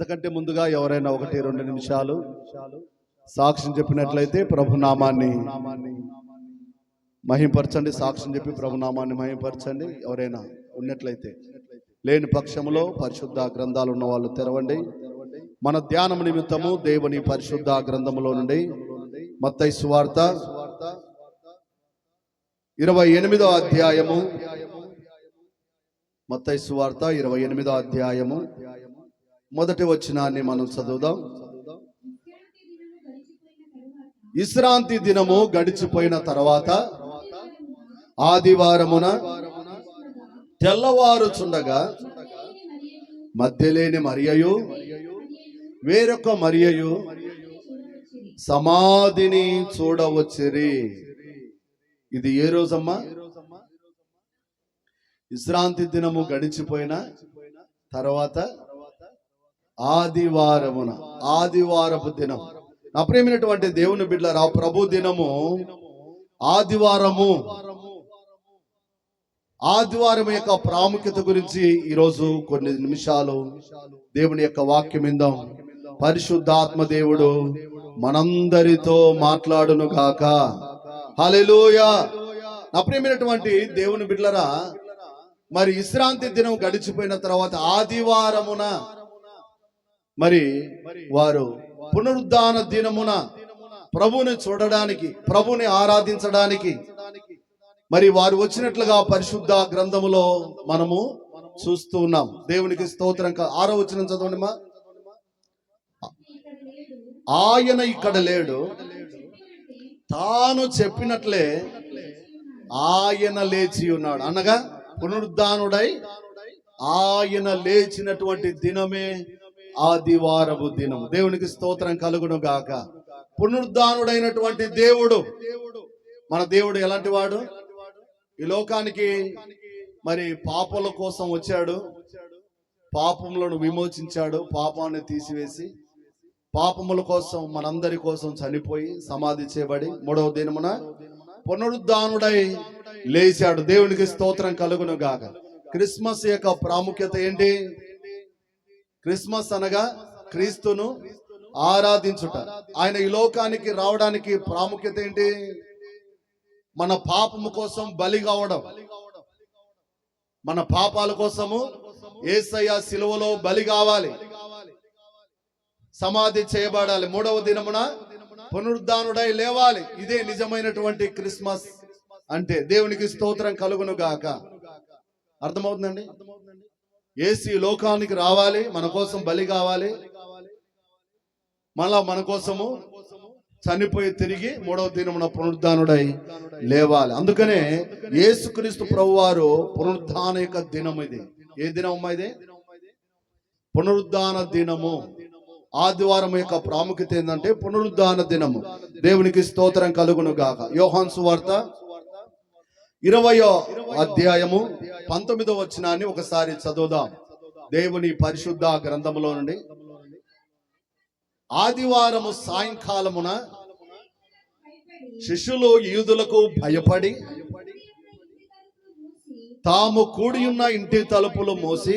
అంతకంటే ముందుగా ఎవరైనా 1-2 నిమిషాలు సాక్ష్యం చెప్పినట్లయితే ప్రభునామాన్ని మహింపరచండి. సాక్ష్యం చెప్పి ప్రభునామాన్ని మహింపరచండి. ఎవరైనా ఉన్నట్లయితే, లేని పక్షంలో పరిశుద్ధ గ్రంథాలు ఉన్న వాళ్ళు తెరవండి. మన ధ్యానం నిమిత్తము దేవుని పరిశుద్ధ గ్రంథములో నుండి మత్తయి సువార్త 28వ అధ్యాయము, మత్తయి సువార్త 28వ అధ్యాయము మొదటి వచనాన్ని మనం చదువుదాం. విశ్రాంతి దినము గడిచిపోయిన తర్వాత ఆదివారమున తెల్లవారుచుండగా మధ్యలేని మరియయు వేరొక మరియయు సమాధిని చూడవచ్చిరి. ఇది ఏ రోజమ్మా? విశ్రాంతి దినము గడిచిపోయిన తర్వాత ఆదివారమున, ఆదివారపు దినం. నా ప్రియమైనటువంటి దేవుని బిడ్డలారా, ప్రభు దినము ఆదివారము. ఆదివారం యొక్క ప్రాముఖ్యత గురించి ఈరోజు కొన్ని నిమిషాలు దేవుని యొక్క వాక్యం విందాం. పరిశుద్ధాత్మ దేవుడు మనందరితో మాట్లాడును గాక. హల్లెలూయా. నా ప్రియమైనటువంటి దేవుని బిడ్డలారా, మరి విశ్రాంతి దినం గడిచిపోయిన తర్వాత ఆదివారమున మరి వారు పునరుద్ధాన దినమున ప్రభుని చూడడానికి, ప్రభుని ఆరాధించడానికి మరి వారు వచ్చినట్లుగా పరిశుద్ధ గ్రంథములో మనము చూస్తూ ఉన్నాం. దేవునికి స్తోత్రం. 6వ వచనం చదవండి మా. ఆయన ఇక్కడ లేడు, తాను చెప్పినట్లే ఆయన లేచి ఉన్నాడు. అనగా పునరుద్ధానుడై ఆయన లేచినటువంటి దినమే ఆదివారపు దినం. దేవునికి స్తోత్రం కలుగును గాక. పునరుద్ధానుడైనటువంటి దేవుడు, మన దేవుడు ఎలాంటి వాడు? ఈ లోకానికి మరి పాపల కోసం వచ్చాడు, పాపములను విమోచించాడు, పాపాన్ని తీసివేసి పాపముల కోసం మనందరి కోసం చనిపోయి సమాధి చేయబడి 3వ దినమున పునరుద్ధానుడై లేచాడు. దేవునికి స్తోత్రం కలుగును గాక. క్రిస్మస్ యొక్క ప్రాముఖ్యత ఏంటి? క్రిస్మస్ అనగా క్రీస్తును ఆరాధించుట. ఆయన ఈ లోకానికి రావడానికి ప్రాముఖ్యత ఏంటి? మన పాపము కోసం బలి కావడం. మన పాపాల కోసము యేసయ్య సిలువలో బలి కావాలి, సమాధి చేయబడాలి, 3వ దినమున పునరుద్ధానుడై లేవాలి. ఇదే నిజమైనటువంటి క్రిస్మస్ అంటే. దేవునికి స్తోత్రం కలుగును గాక. అర్థమవుతుందండి? యేసు లోకానికి రావాలి, మన కోసం బలి కావాలి, మళ్ళా మన కోసము చనిపోయి తిరిగి 3వ దినమున పునరుద్ధానుడై లేవాలి. అందుకనే యేసుక్రీస్తు ప్రభువారు పునరుద్ధాన యొక్క దినం ఇది. ఏ దినం అమ్మా ఇది? పునరుద్ధాన దినము. ఆదివారం యొక్క ప్రాముఖ్యత ఏంటంటే పునరుద్ధాన దినము. దేవునికి స్తోత్రం కలుగును గాక. యోహాను సువార్త 20వ అధ్యాయము 19వ వచనాన్ని ఒకసారి చదువుదాం. దేవుని పరిశుద్ధ గ్రంథములో నుండి. ఆదివారము సాయంకాలమున శిష్యులు యూదులకు భయపడి తాము కూడి ఉన్న ఇంటి తలుపులు మూసి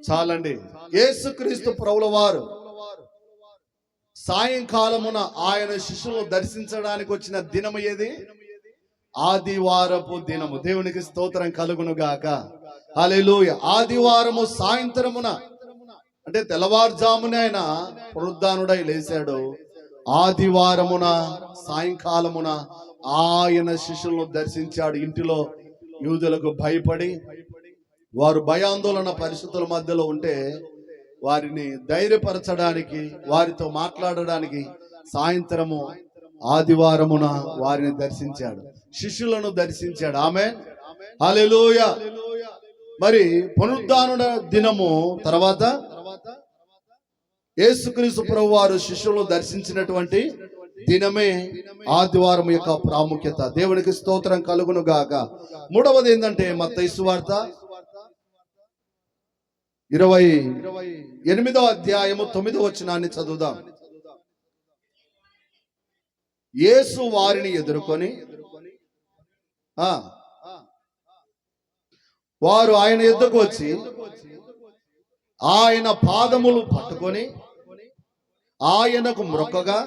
చాలండి. యేసుక్రీస్తు ప్రభుల వారు సాయంకాలమున ఆయన శిష్యులను దర్శించడానికి వచ్చిన దినము ఏది? ఆదివారపు దినము. దేవునికి స్తోత్రం కలుగును గాక. హల్లెలూయా. ఆదివారము సాయంత్రమున అంటే తెల్లవారుజామున ఆయన పునరుద్ధానుడై లేచాడు. ఆదివారమున సాయంకాలమున ఆయన శిష్యులను దర్శించాడు. ఇంటిలో యూదులకు భయపడి వారు భయాందోళన పరిస్థితుల మధ్యలో ఉంటే వారిని ధైర్యపరచడానికి, వారితో మాట్లాడడానికి సాయంత్రము ఆదివారమున వారిని దర్శించాడు, శిష్యులను దర్శించాడు. ఆమేన్. హల్లెలూయా. మరి పునరుద్ధాన దినము తర్వాత యేసుక్రీస్తు ప్రభువు వారు శిష్యులను దర్శించినటువంటి దినమే ఆదివారం యొక్క ప్రాముఖ్యత. దేవునికి స్తోత్రం కలుగును గాక. 3వది ఏంటంటే మత్తయి సువార్త 28వ అధ్యాయము 9వ వచనాన్ని చదువుదాం. యేసు వారిని ఎదుర్కొని వారు ఆయన యుద్ధకు వచ్చి ఆయన పాదములు పట్టుకొని ఆయనకు మ్రొక్కగా,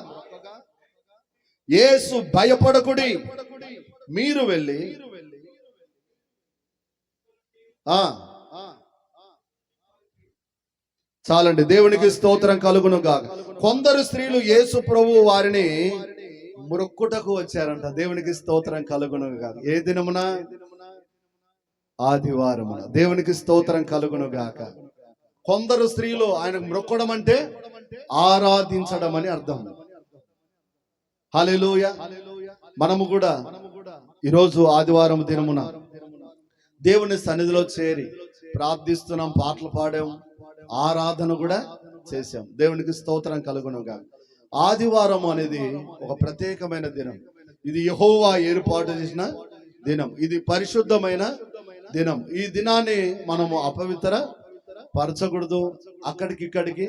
యేసు భయపడకుడి, మీరు వెళ్ళి చాలండి. దేవునికి స్తోత్రం కలుగును గాక. కొందరు స్త్రీలు యేసు ప్రభు వారిని మొక్కుటకు వచ్చారంట. దేవునికి స్తోత్రం కలుగును గాక. ఏ దినమున? ఆదివారమున. దేవునికి స్తోత్రం కలుగును గాక. కొందరు స్త్రీలు ఆయనకు మొక్కడం అంటే ఆరాధించడం అని అర్థం. హల్లెలూయా. మనము కూడా ఈరోజు ఆదివారం దినమున దేవుని సన్నిధిలో చేరి ప్రార్థిస్తున్నాం, పాటలు పాడాం, ఆరాధన కూడా చేశాం. దేవునికి స్తోత్రం కలుగునుగా. ఆదివారం అనేది ఒక ప్రత్యేకమైన దినం. ఇది యెహోవా ఏర్పాటు చేసిన దినం. ఇది పరిశుద్ధమైన దినం. ఈ దినాన్ని మనము అపవిత్ర పరచకూడదు. అక్కడికి ఇక్కడికి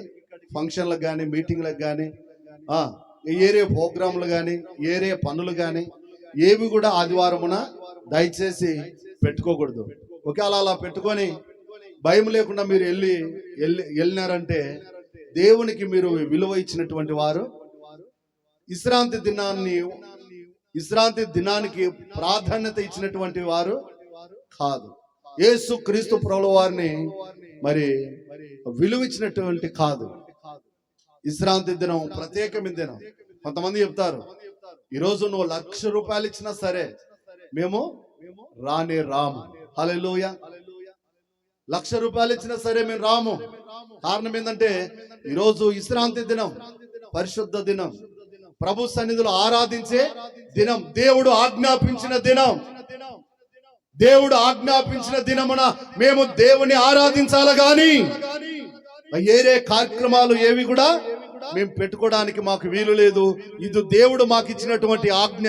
ఫంక్షన్లకు కానీ, మీటింగ్లకు కానీ, ఏరే ప్రోగ్రాంలు కానీ, ఏరే పనులు కానీ ఏవి కూడా ఆదివారమున దయచేసి పెట్టుకోకూడదు. ఒకవేళ అలా పెట్టుకొని భయం లేకుండా మీరు వెళ్ళినారంటే దేవునికి మీరు విలువ ఇచ్చినటువంటి వారు, విశ్రాంతి దినానికి ప్రాధాన్యత ఇచ్చినటువంటి వారు కాదు. యేసు క్రీస్తు ప్రభువు వారిని మరి విలువ ఇచ్చినటువంటి కాదు. విశ్రాంతి దినం ప్రత్యేకమైన దినం. కొంతమంది చెప్తారు, ఈరోజు నువ్వు 1,00,000 రూపాయలు ఇచ్చినా సరే మేము రాము. హల్లెలూయా. 1,00,000 రూపాయలు ఇచ్చినా సరే మేము రాము. కారణం ఏంటంటే ఈరోజు విశ్రాంతి దినం, పరిశుద్ధ దినం, ప్రభు సన్నిధిలో ఆరాధించే దినం, దేవుడు ఆజ్ఞాపించిన దినం. దేవుడు ఆజ్ఞాపించిన దినమున మేము దేవుని ఆరాధించాలి గాని ఏరే కార్యక్రమాలు ఏవి కూడా మేము పెట్టుకోవడానికి మాకు వీలు లేదు. ఇది దేవుడు మాకు ఇచ్చినటువంటి ఆజ్ఞ,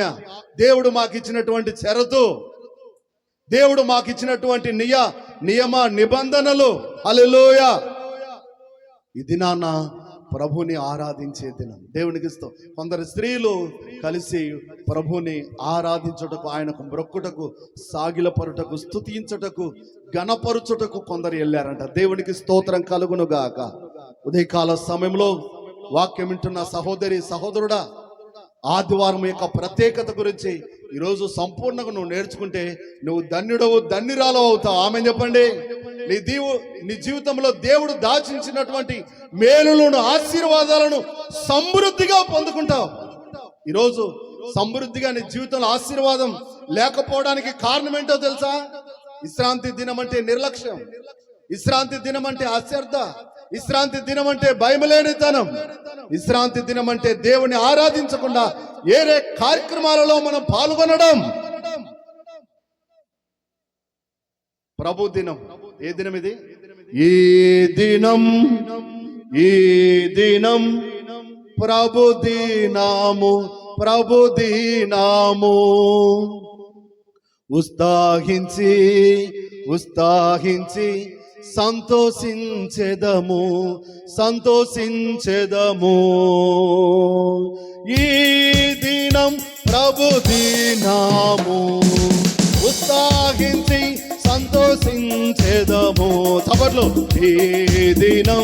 దేవుడు మాకు ఇచ్చినటువంటి షరతు, దేవుడు మాకు ఇచ్చినటువంటి నియమ నిబంధనలు. హల్లెలూయా. ఈ దినాన ప్రభుని ఆరాధించే దినం. దేవునికి కొందరు స్త్రీలు కలిసి ప్రభుని ఆరాధించుటకు, ఆయనకు మ్రొక్కుటకు, సాగిలపరుటకు, స్తుతించుటకు, గణపరుచుటకు కొందరు వెళ్ళారంట. దేవునికి స్తోత్రం కలుగును గాక. ఉదయకాల సమయంలో వాక్యం వింటున్న సహోదరి సహోదరుడా, ఆదివారం యొక్క ప్రత్యేకత గురించి ఈరోజు సంపూర్ణంగా నువ్వు నేర్చుకుంటే నువ్వు ధన్యుడవు, ధన్యురాలు అవుతావు. ఆమె చెప్పండి. నీ జీవితంలో దేవుడు దాచించినటువంటి మేలులను, ఆశీర్వాదాలను సమృద్ధిగా పొందుకుంటావు. ఈరోజు సమృద్ధిగా నీ జీవితంలో ఆశీర్వాదం లేకపోవడానికి కారణం ఏంటో తెలుసా? విశ్రాంతి దినం అంటే నిర్లక్ష్యం, విశ్రాంతి దినం అంటే అశ్రద్ధ, విశ్రాంతి దినం అంటే భయమలేనితనం, విశ్రాంతి దినం అంటే దేవుని ఆరాధించకుండా ఏరే కార్యక్రమాలలో మనం పాల్గొనడం. ప్రభు దినం. ఏ దినం ఇది? ఈ దినం ప్రభు దినాము ఉత్సాహించి సంతోషించెదము. ఈ దినం ప్రభు దినాము ఉత్సాహించి సంతోషించెదము. చప్పట్లు. ఈ దినం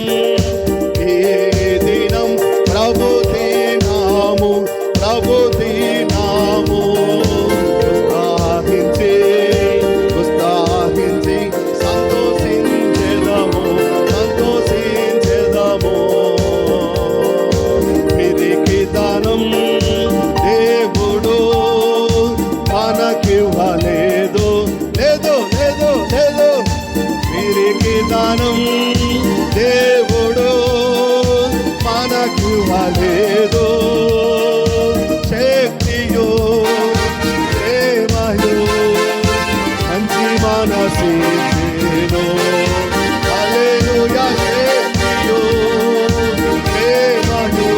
ప్రభు దినాము ఉత్సాహించి సంతోషించెదము. పిరికి దానం దేవుడు మనకివ్వలేదు, పిరికి దానం దేవుడు మనకివ్వలేదు. శక్తియో ప్రేమయో మంచి మనసిచ్చెను. హల్లెలూయా. శక్తియో ప్రేమయో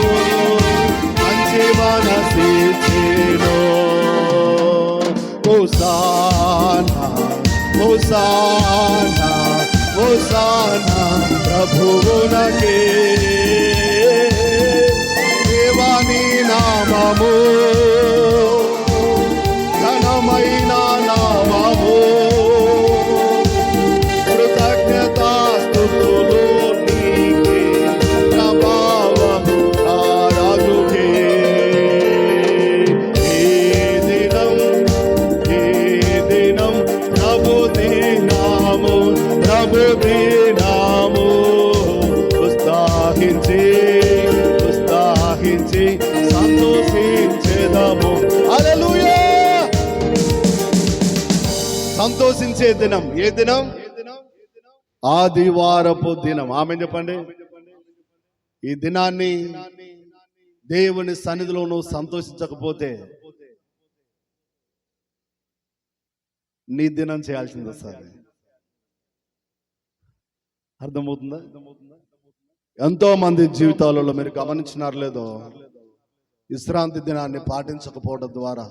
మంచి మనసిచ్చెను. హోసానా హోసానా హోసానా ప్రభువునకే. దేవాని నామము ఘనమైన నామము, ప్రభు దినము ఉత్సాహించి ఉత్సాహించి సంతోషించేదము. హల్లెలూయా. సంతోషించే దినం ఏ దినం? ఆదివారపు దినం. ఆమేన్ చెప్పండి. ఈ దినాన్ని దేవుని సన్నిధిలో నువ్వు సంతోషించకపోతే నీ దినం చేయాల్సింది వస్తుంది. అర్థమవుతుందా? ఎంతో మంది జీవితాలలో మీరు గమనించినారు లేదో, విశ్రాంతి దినాన్ని పాటించకపోవడం ద్వారా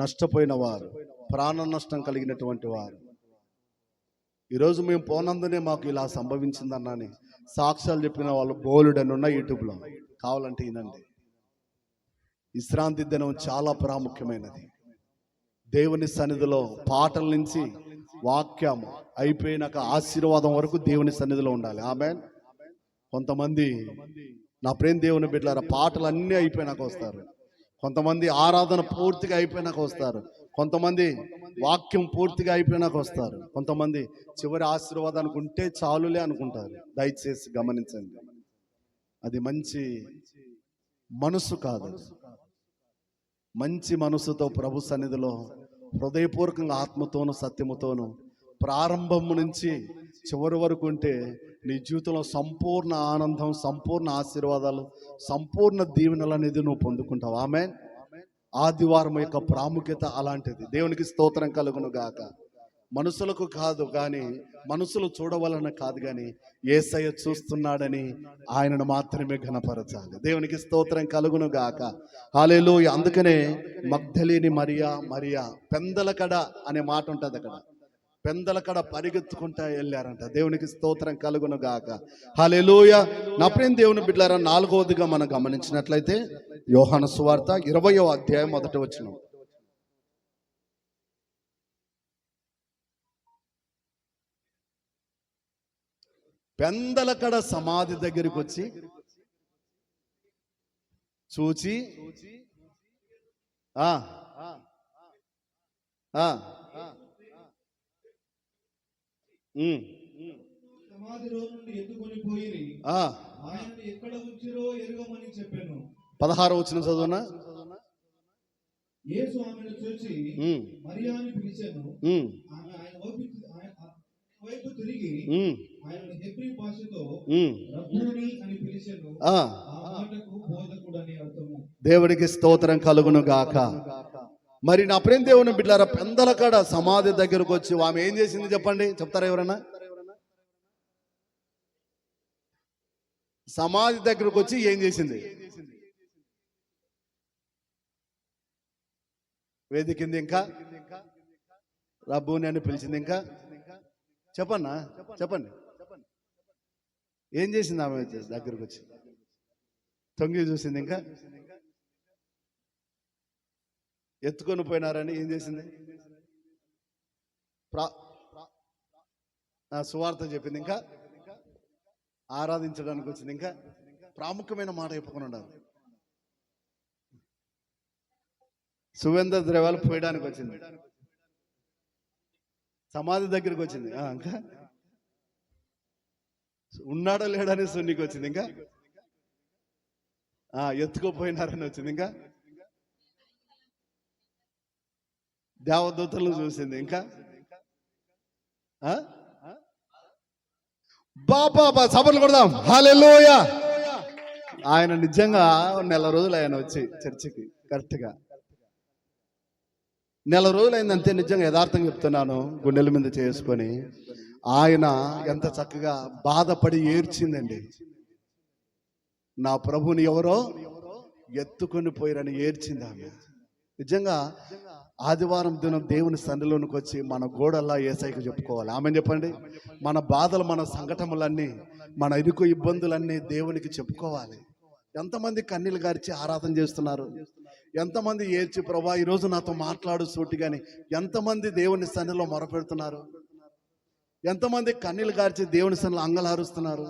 నష్టపోయిన వారు, ప్రాణ నష్టం కలిగినటువంటి వారు. ఈరోజు మేము పోనందునే మాకు ఇలా సంభవించిందన్నాని సాక్ష్యాలు చెప్పిన వాళ్ళు బోలుడని ఉన్న యూట్యూబ్లో, కావాలంటే వినండి. విశ్రాంతి దినం చాలా ప్రాముఖ్యమైనది. దేవుని సన్నిధిలో పాటల నుంచి వాక్యం అయిపోయినాక ఆశీర్వాదం వరకు దేవుని సన్నిధిలో ఉండాలి. ఆమేన్. కొంతమంది నా ప్రేమ దేవుని బిడ్డలారా పాటలు అన్నీ అయిపోయినాక వస్తారు, కొంతమంది ఆరాధన పూర్తిగా అయిపోయినాక వస్తారు, కొంతమంది వాక్యం పూర్తిగా అయిపోయినాక వస్తారు, కొంతమంది చివరి ఆశీర్వాదానికి ఉంటే చాలులే అనుకుంటారు. దయచేసి గమనించండి, అది మంచి మనసు కాదు. మంచి మనసుతో ప్రభు సన్నిధిలో హృదయపూర్వకంగా ఆత్మతోను సత్యముతోను ప్రారంభము నుంచి చివరి వరకు ఉంటే నీ జీవితంలో సంపూర్ణ ఆనందం, సంపూర్ణ ఆశీర్వాదాలు, సంపూర్ణ దీవెనలు అనేది నువ్వు పొందుకుంటావు. ఆమేన్. ఆదివారం యొక్క ప్రాముఖ్యత అలాంటిది. దేవునికి స్తోత్రం కలుగును గాక. మనుషులకు కాదు కానీ, మనుషులు చూడవలన కాదు కానీ యేసయ్య చూస్తున్నాడని ఆయనను మాత్రమే ఘనపరచాలి. దేవునికి స్తోత్రం కలుగును గాక. హల్లెలూయా. అందుకనే మగ్దలేని మరియా పెందలకడ అనే మాట ఉంటుంది. అక్కడ పెందలకడ పరిగెత్తుకుంటా వెళ్ళారంట. దేవునికి స్తోత్రం కలుగును గాక. హల్లెలూయా. నా ప్రియ దేవుని బిడ్డలారా, 4వదిగా మనం గమనించినట్లయితే యోహాను సువార్త 20వ అధ్యాయం 1వ వచనం. పెందలకడ సమాధి దగ్గరికి వచ్చి చూచి సమాధిలో నుండి ఎత్తుకొని పోయి ఆయనను ఎక్కడ ఉంచిరో ఎరుగమని చెప్పాను. 16వ వచనం చదువునా. యేసు ఆమెను చూచి మరియాని పిలిచాను. ఆమె ఆయన వైపు తిరిగి ఆయనను హెబ్రీ భాషతో రబ్బూని అని పిలిచాను. ఆ మాటకు బోధకుడు అని అర్థము. దేవుడికి స్తోత్రం కలుగును గాక. మరి నా ప్రేమ దేవుని బిడ్డలారా, పెందలకాడ సమాధి దగ్గరకు వచ్చి ఆమె ఏం చేసింది చెప్పండి, చెప్తారా ఎవరన్నా? సమాధి దగ్గరకు వచ్చి ఏం చేసింది? వేదికింది, ఇంకా రబ్బూని అని పిలిచింది, ఇంకా చెప్పన్నా చెప్పండి. ఏం చేసింది ఆమె? దగ్గరకు వచ్చి తొంగి చూసింది, ఇంకా ఎత్తుకొని పోయినారని ఏం చేసింది? సువార్త చెప్పింది, ఇంకా ఆరాధించడానికి వచ్చింది, ఇంకా ప్రాముఖ్యమైన మాట చెప్పుకొని ఉండాలి. సుగంధ ద్రవ్యాలు పోయడానికి వచ్చింది, సమాధి దగ్గరికి వచ్చింది, ఇంకా ఉన్నాడో లేడని సున్నికి వచ్చింది, ఇంకా ఎత్తుకోపోయినారని వచ్చింది, ఇంకా దేవదూతలను చూసింది, ఇంకా బాబా సభలు కొడదాం. హల్లెలూయా. ఆయన నిజంగా నెల రోజులు ఆయన వచ్చి చర్చికి, కరెక్ట్గా నెల రోజులు అయిందంతే. నిజంగా యథార్థంగా చెప్తున్నాను, గుండెల మీద చేసుకొని ఆయన ఎంత చక్కగా బాధపడి ఏడ్చిందండి. నా ప్రభుని ఎవరో ఎత్తుకొని పోయిరని ఏడ్చింది ఆమె. నిజంగా ఆదివారం దినం దేవుని సన్నిధిలోనికి వచ్చి మన గోడల్లా యేసయ్యకు చెప్పుకోవాలి. ఆమె చెప్పండి. మన బాధలు, మన సంఘటనలన్నీ, మన ఇరుకు ఇబ్బందులన్నీ దేవునికి చెప్పుకోవాలి. ఎంతమంది కన్నీళ్ళు గారిచి ఆరాధన చేస్తున్నారు, ఎంతమంది ఏడ్చి ప్రభా ఈరోజు నాతో మాట్లాడు సూటిగాని ఎంతమంది దేవుని సన్నిధిలో మొరపెడుతున్నారు, ఎంతమంది కన్నీళ్ళు గారిచి దేవుని సన్నిధిలో అంగలారుస్తున్నారు.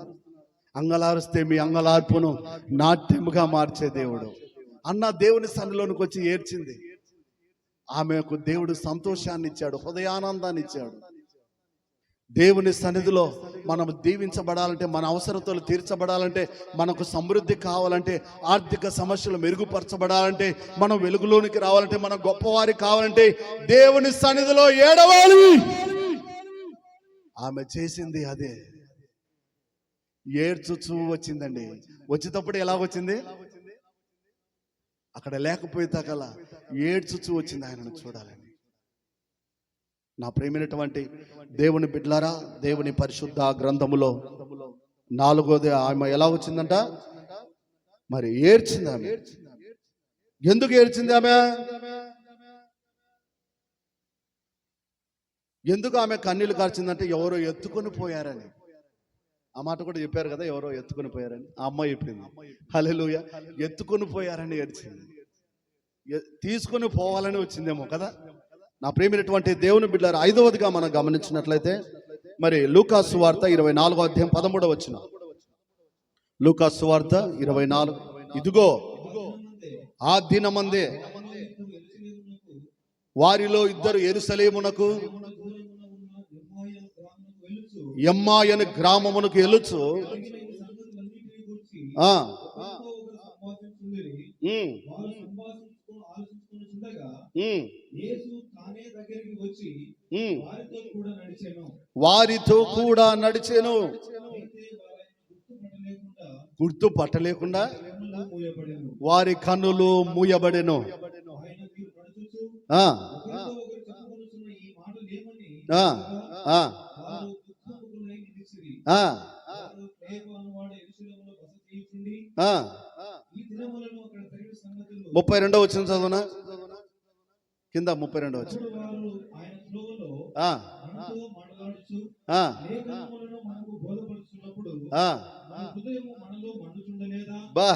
అంగలారుస్తే మీ అంగలార్పును నాట్యముగా మార్చే దేవుడు అన్న దేవుని సన్నిధిలోనికి వచ్చి ఏడ్చింది. ఆమెకు దేవుడు సంతోషాన్ని ఇచ్చాడు, హృదయానందాన్ని ఇచ్చాడు. దేవుని సన్నిధిలో మనం దీవించబడాలంటే, మన అవసరతలు తీర్చబడాలంటే, మనకు సమృద్ధి కావాలంటే, ఆర్థిక సమస్యలు మెరుగుపరచబడాలంటే, మనం వెలుగులోనికి రావాలంటే, మనం గొప్పవారి కావాలంటే దేవుని సన్నిధిలో ఏడవాలి. ఆమె చేసింది అదే. ఏడ్చుచూ వచ్చిందండి. వచ్చేటప్పుడు ఎలా వచ్చింది? అక్కడ లేకపోతే కల ఏడ్చుచూ వచ్చింది ఆయనను చూడాలని. నా ప్రియమైనటువంటి దేవుని బిడ్డలారా, దేవుని పరిశుద్ధ గ్రంథములో 4వది ఆమె ఎలా వచ్చిందంట? మరి ఏడ్చింది ఆమె. ఎందుకు ఏడ్చింది ఆమె? ఎందుకు ఆమె కన్నీళ్లు కార్చిందంటే ఎవరో ఎత్తుకొని పోయారని. ఆ మాట కూడా చెప్పారు కదా, ఎవరో ఎత్తుకొని పోయారని. ఆ అమ్మాయి చెప్పింది. హల్లెలూయా. ఎత్తుకొని పోయారని ఏడ్చింది. తీసుకొని పోవాలని వచ్చిందేమో కదా. నా ప్రియమైనటువంటి దేవుని బిడ్డలారా, 5వదిగా మనం గమనించినట్లయితే మరి లూకాసు వార్త 24వ అధ్యాయం 13వ వచనం. లూకాసు వార్త 24. ఇదిగో ఆ దినమందే వారిలో ఇద్దరు యెరూషలేమునకు ఎమ్మాయను గ్రామమునకు వెళ్ళుచు వారితో కూడా నడిచెను. గుర్తు పట్టలేకుండా వారి కన్నులు మూయబడెను. ముప్పై 32వ వచనం చదువునా కింద. 32వ వచనం. బా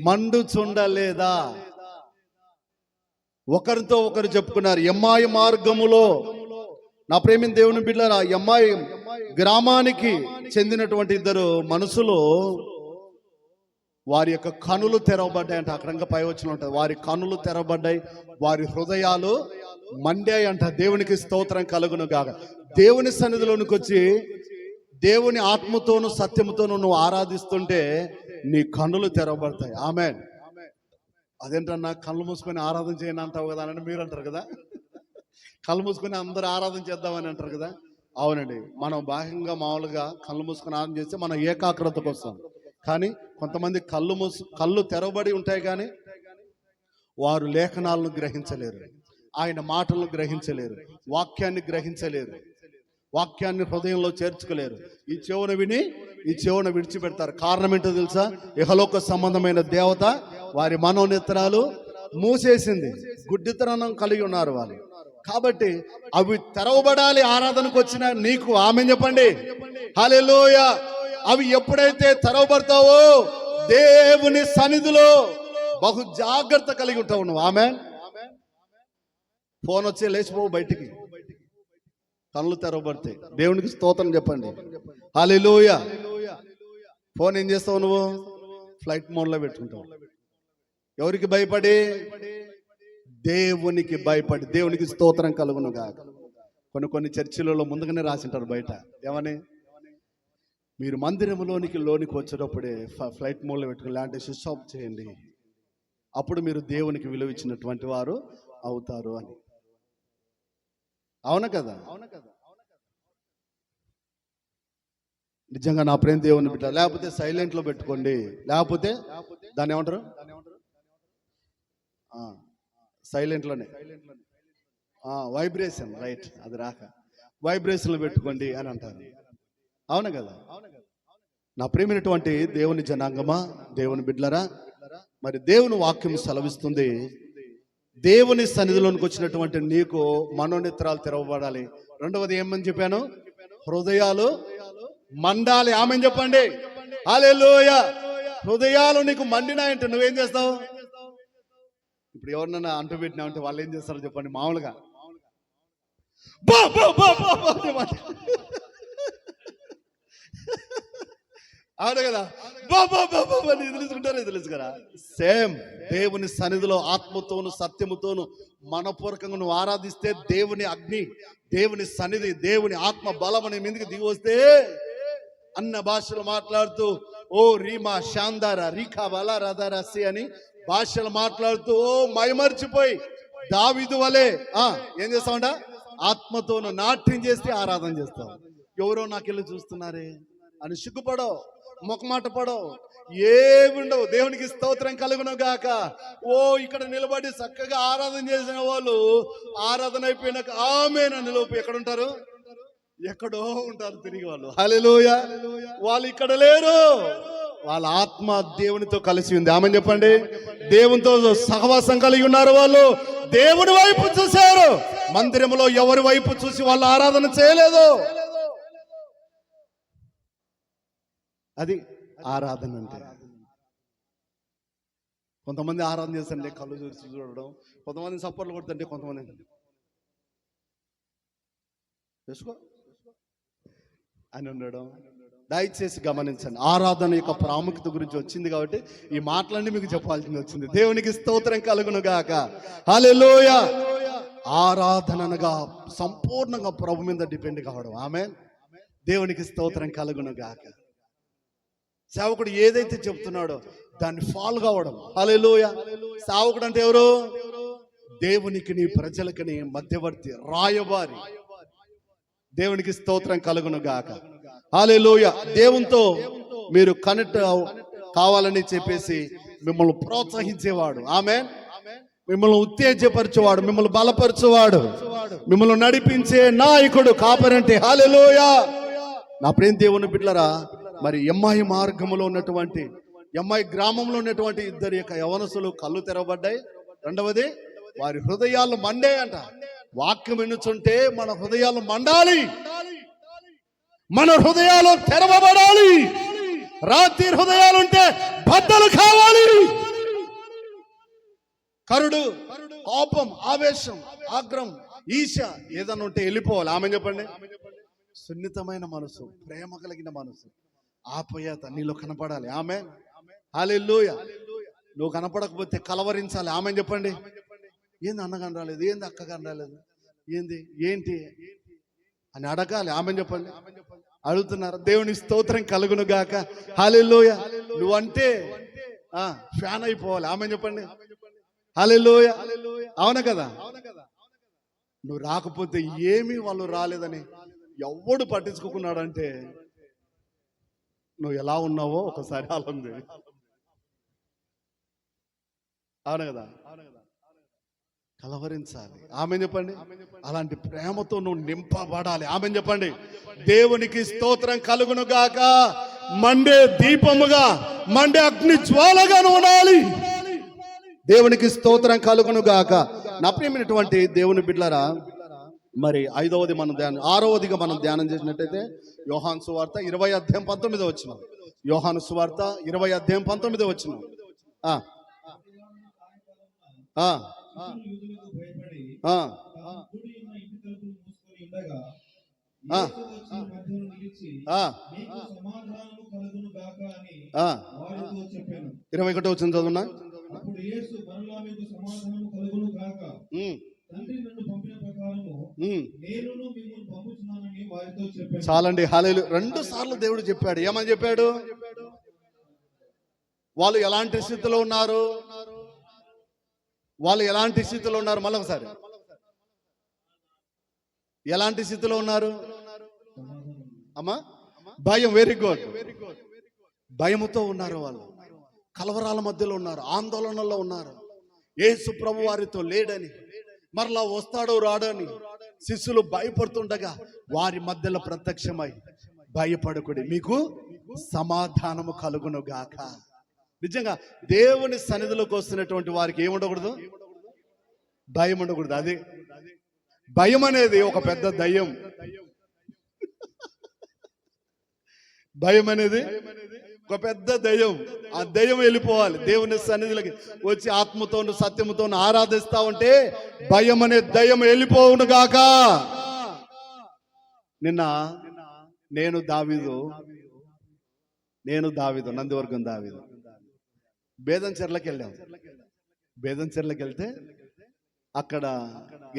మండుచుండలేదా? ఒకరితో ఒకరు చెప్పుకున్నారు. ఎమ్మాయి మార్గములో, నా ప్రేమిన దేవుని బిడ్డలారా, ఎమ్మాయి గ్రామానికి చెందినటువంటి ఇద్దరు మనుషులు, వారి యొక్క కనులు తెరవబడ్డాయి అంట. అక్కడ ఇంకా పై వచ్చిన ఉంటుంది. వారి కనులు తెరవబడ్డాయి, వారి హృదయాలు మండాయి అంట. దేవునికి స్తోత్రం కలుగును గాక. దేవుని సన్నిధిలోనికి వచ్చి దేవుని ఆత్మతోను సత్యముతోను నువ్వు ఆరాధిస్తుంటే నీ కన్నులు తెరవబడతాయి. ఆమేన్. అదేంటన్నా కళ్ళు మూసుకొని ఆరాధన చేయని అంటావు కదా అని మీరు అంటారు కదా. కళ్ళు మూసుకొని అందరూ ఆరాధన చేద్దామని అంటారు కదా. అవునండి, మనం బాహ్యంగా మామూలుగా కళ్ళు మూసుకొని ఆరాధన చేస్తే మనం ఏకాగ్రతకు వస్తాం. కానీ కొంతమంది కళ్ళు తెరవబడి ఉంటాయి, కానీ వారు లేఖనాలను గ్రహించలేరు, ఆయన మాటలను గ్రహించలేరు, వాక్యాన్ని గ్రహించలేరు, వాక్యాన్ని హృదయంలో చేర్చుకోలేరు. ఈ చెవును విని ఈ చెవును విడిచిపెడతారు. కారణం ఏంటో తెలుసా? ఇహలోక సంబంధమైన దేవత వారి మనోనేత్రాలు మూసేసింది. గుడ్డితనం కలిగి ఉన్నారు వాళ్ళు. కాబట్టి అవి తెరవబడాలి. ఆరాధనకు వచ్చిన నీకు ఆమేన్ చెప్పండి. హల్లెలూయా. అవి ఎప్పుడైతే తెరవబడతావో దేవుని సన్నిధిలో బహు జాగ్రత్త కలిగి ఉంటావు నువ్వు. ఆమేన్. ఫోన్ వచ్చి లేచిపోవు బయటికి, కళ్ళు తెరవబడితే. దేవునికి స్తోత్రం చెప్పండి. హల్లెలూయా. ఫోన్ ఏం చేస్తావు నువ్వు? ఫ్లైట్ మోడ్లో పెట్టుకుంటావు. ఎవరికి భయపడి? దేవునికి భయపడి. దేవునికి స్తోత్రం కలుగును గాక. కొన్ని చర్చిలలో ముందుగానే రాసింటారు బయట, ఏమని? మీరు మందిరంలోనికి వచ్చేటప్పుడే ఫ్లైట్ మోడ్లో పెట్టుకుని లాంటి స్విచ్ ఆఫ్ చేయండి, అప్పుడు మీరు దేవునికి విలువ ఇచ్చినటువంటి వారు అవుతారు అని. అవునా కదా? నిజంగా నా ప్రేమ దేవుని బిడ్డ. లేకపోతే సైలెంట్లో పెట్టుకోండి, లేకపోతే దాన్ని ఏమంటారు? సైలెంట్లోనే వైబ్రేషన్, రైట్, అది రాక వైబ్రేషన్లో పెట్టుకోండి అని అంటారు. అవునా కదా? నా ప్రియమైనటువంటి దేవుని జనాంగమా, దేవుని బిడ్డలరా, మరి దేవుని వాక్యం సెలవిస్తుంది, దేవుని సన్నిధిలోనికి వచ్చినటువంటి నీకు మనోనేత్రాలు తెరవబడాలి. రెండవది ఏమని చెప్పాను? హృదయాలు మండాలి. ఆమేన్ చెప్పండి. హల్లెలూయా. హృదయాలు నీకు మండినాయంటే నువ్వేం చేస్తావు? ఇప్పుడు ఎవరినైనా అంటు పెట్టినామంటే వాళ్ళు ఏం చేస్తారో చెప్పండి. మామూలుగా అవును కదా, తెలుసుకురా. సేమ్ దేవుని సన్నిధిలో ఆత్మతోను సత్యముతోను మనపూర్వకంగా నువ్వు ఆరాధిస్తే దేవుని అగ్ని, దేవుని సన్నిధి, దేవుని ఆత్మ బలమని మీదకి దిగి వస్తే అన్న భాషలు మాట్లాడుతూ ఓ రీమా శాందార రీఖా బల రథరసి అని భాషలు మాట్లాడుతూ ఓ మైమర్చిపోయి దావీదు వలె ఏం చేస్తామంట, ఆత్మతోను నాట్యం చేస్తే ఆరాధన చేస్తాం. ఎవరో నాకెళ్ళి చూస్తున్నారే అని సిగ్గుపడో, మొక్కమాట పడో, ఏముండవు. దేవునికి స్తోత్రం కలుగును గాక. ఓ ఇక్కడ నిలబడి చక్కగా ఆరాధన చేసిన వాళ్ళు ఆరాధన అయిపోయినాక ఆమేన్ లోపు ఎక్కడుంటారు? ఎక్కడో ఉంటారు తిరిగి వాళ్ళు. హల్లెలూయా. వాళ్ళు ఇక్కడ లేరు, వాళ్ళ ఆత్మ దేవునితో కలిసి ఉంది. ఆమె చెప్పండి. దేవునితో సహవాసం కలిగి ఉన్నారు. వాళ్ళు దేవుని వైపు చూశారు. మందిరంలో ఎవరి వైపు చూసి వాళ్ళు ఆరాధన చేయలేదు. అది ఆరాధన అంటే. కొంతమంది ఆరాధన చేస్తుంటే కళ్ళు చూసి చూడడం, కొంతమంది సపోర్ట్లు కొడుతుంటే కొంతమంది చేసుకో అని ఉండడం. దయచేసి గమనించండి, ఆరాధన యొక్క ప్రాముఖ్యత గురించి వచ్చింది కాబట్టి ఈ మాటలన్నీ మీకు చెప్పాల్సింది వచ్చింది. దేవునికి స్తోత్రం కలుగును గాక. హల్లెలూయా. ఆరాధన అనగా సంపూర్ణంగా ప్రభు మీద డిపెండ్ కావడం. ఆమేన్. దేవునికి స్తోత్రం కలుగును గాక. సేవకుడు ఏదైతే చెప్తున్నాడో దాన్ని ఫాలో కావడం. హల్లెలూయా. సేవకుడు అంటే ఎవరు? దేవునికి నీ ప్రజలకి మధ్యవర్తి, రాయబారి. దేవునికి స్తోత్రం కలుగును గాక. హల్లెలూయా. దేవునితో మీరు కనెక్ట్ కావాలని చెప్పేసి మిమ్మల్ని ప్రోత్సహించేవాడు. ఆమేన్. మిమ్మల్ని ఉత్తేజపరచేవాడు, మిమ్మల్ని బలపరచేవాడు, మిమ్మల్ని నడిపించే నాయకుడు, కాపరంటే. హల్లెలూయా. నా ప్రేమ దేవుని బిడ్డలారా, మరి ఎమ్మాయి మార్గంలో ఉన్నటువంటి, ఎమ్మాయి గ్రామంలో ఉన్నటువంటి ఇద్దరు యొక్క యవనసులు కళ్ళు తెరవబడ్డాయి. రెండవది వారి హృదయాలు మండే అంట. వాక్యం ఎన్నుచుంటే మన హృదయాలు మండాలి, మన హృదయాలు తెరవబడాలి. రాత్రి హృదయాలు ఉంటే బద్దలు కావాలి. కరుడు, కోపం, ఆవేశం, ఆగ్రహం, ఈశ ఏదన్నా ఉంటే వెళ్ళిపోవాలి. ఆమె చెప్పండి. సున్నితమైన మనసు, ప్రేమ కలిగిన మనసు, ఆప్యాయత నీలో కనపడాలి. ఆమె. హల్లెలూయా. నువ్వు కనపడకపోతే కలవరించాలి. ఆమె చెప్పండి. ఏంది అన్నగాని రాలేదు, ఏంది అక్కగాని రాలేదు, ఏంటి అని అడగాలి. ఆమె చెప్పండి. అడుగుతున్నారు. దేవుని స్తోత్రం కలుగును గాక. హల్లెలూయా. నువ్వంటే ఫ్యాన్ అయిపోవాలి. ఆమె చెప్పండి. హల్లెలూయా. అవునా కదా? నువ్వు రాకపోతే ఏమీ వాళ్ళు రాలేదని ఎవడు పట్టించుకున్నాడంటే నువ్వు ఎలా ఉన్నావో ఒకసారి ఆలోచన. అవును కదా? కలవరించాలి. ఆమె చెప్పండి. అలాంటి ప్రేమతో నువ్వు నింపబడాలి. ఆమె చెప్పండి. దేవునికి స్తోత్రం కలుగును గాక. మండే దీపముగా, మండే అగ్ని జ్వాలగా ఉండాలి. దేవునికి స్తోత్రం కలుగును గాక. నా ప్రియమైనటువంటి దేవుని బిడ్డలారా, మరి ఐదవది మనం ధ్యానం, ఆరవదిగా మనం ధ్యానం చేసినట్టయితే యోహాను సువార్త 20:19. యోహాను సువార్త 20:19. ఇరవై 21 వచ్చిన చదువునా. చాలండి. హల్లెలూయా. 2 సార్లు దేవుడు చెప్పాడు. ఏమని చెప్పాడు? వాళ్ళు ఎలాంటి స్థితిలో ఉన్నారు? వాళ్ళు ఎలాంటి స్థితిలో ఉన్నారు? మళ్ళొకసారి, ఎలాంటి స్థితిలో ఉన్నారు అమ్మా? భయం. Very good. భయముతో ఉన్నారు వాళ్ళు. కలవరాల మధ్యలో ఉన్నారు, ఆందోళనలో ఉన్నారు. యేసు ప్రభు వారితో లేడని, మరలా వస్తాడో రాడని శిష్యులు భయపడుతుండగా వారి మధ్యలో ప్రత్యక్షమై, భయపడకుడి, మీకు సమాధానము కలుగును గాక. నిజంగా దేవుని సన్నిధిలోకి వస్తున్నటువంటి వారికి ఏముండకూడదు? భయం ఉండకూడదు. అది భయం అనేది ఒక పెద్ద దయ్యం. భయం అనేది ఒక పెద్ద దయ్యం. ఆ దయ్యం వెళ్ళిపోవాలి. దేవుని సన్నిధిలోకి వచ్చి ఆత్మతోను సత్యముతోను ఆరాధిస్తా ఉంటే భయం అనే దయ్యం వెళ్ళిపోవును గాక. నిన్న నేను దావీదు నేను దావీదు, నందివర్గం దావీదు. బేదంచెర్లకు వెళ్ళాం. బేదంచెర్లకు వెళ్తే అక్కడ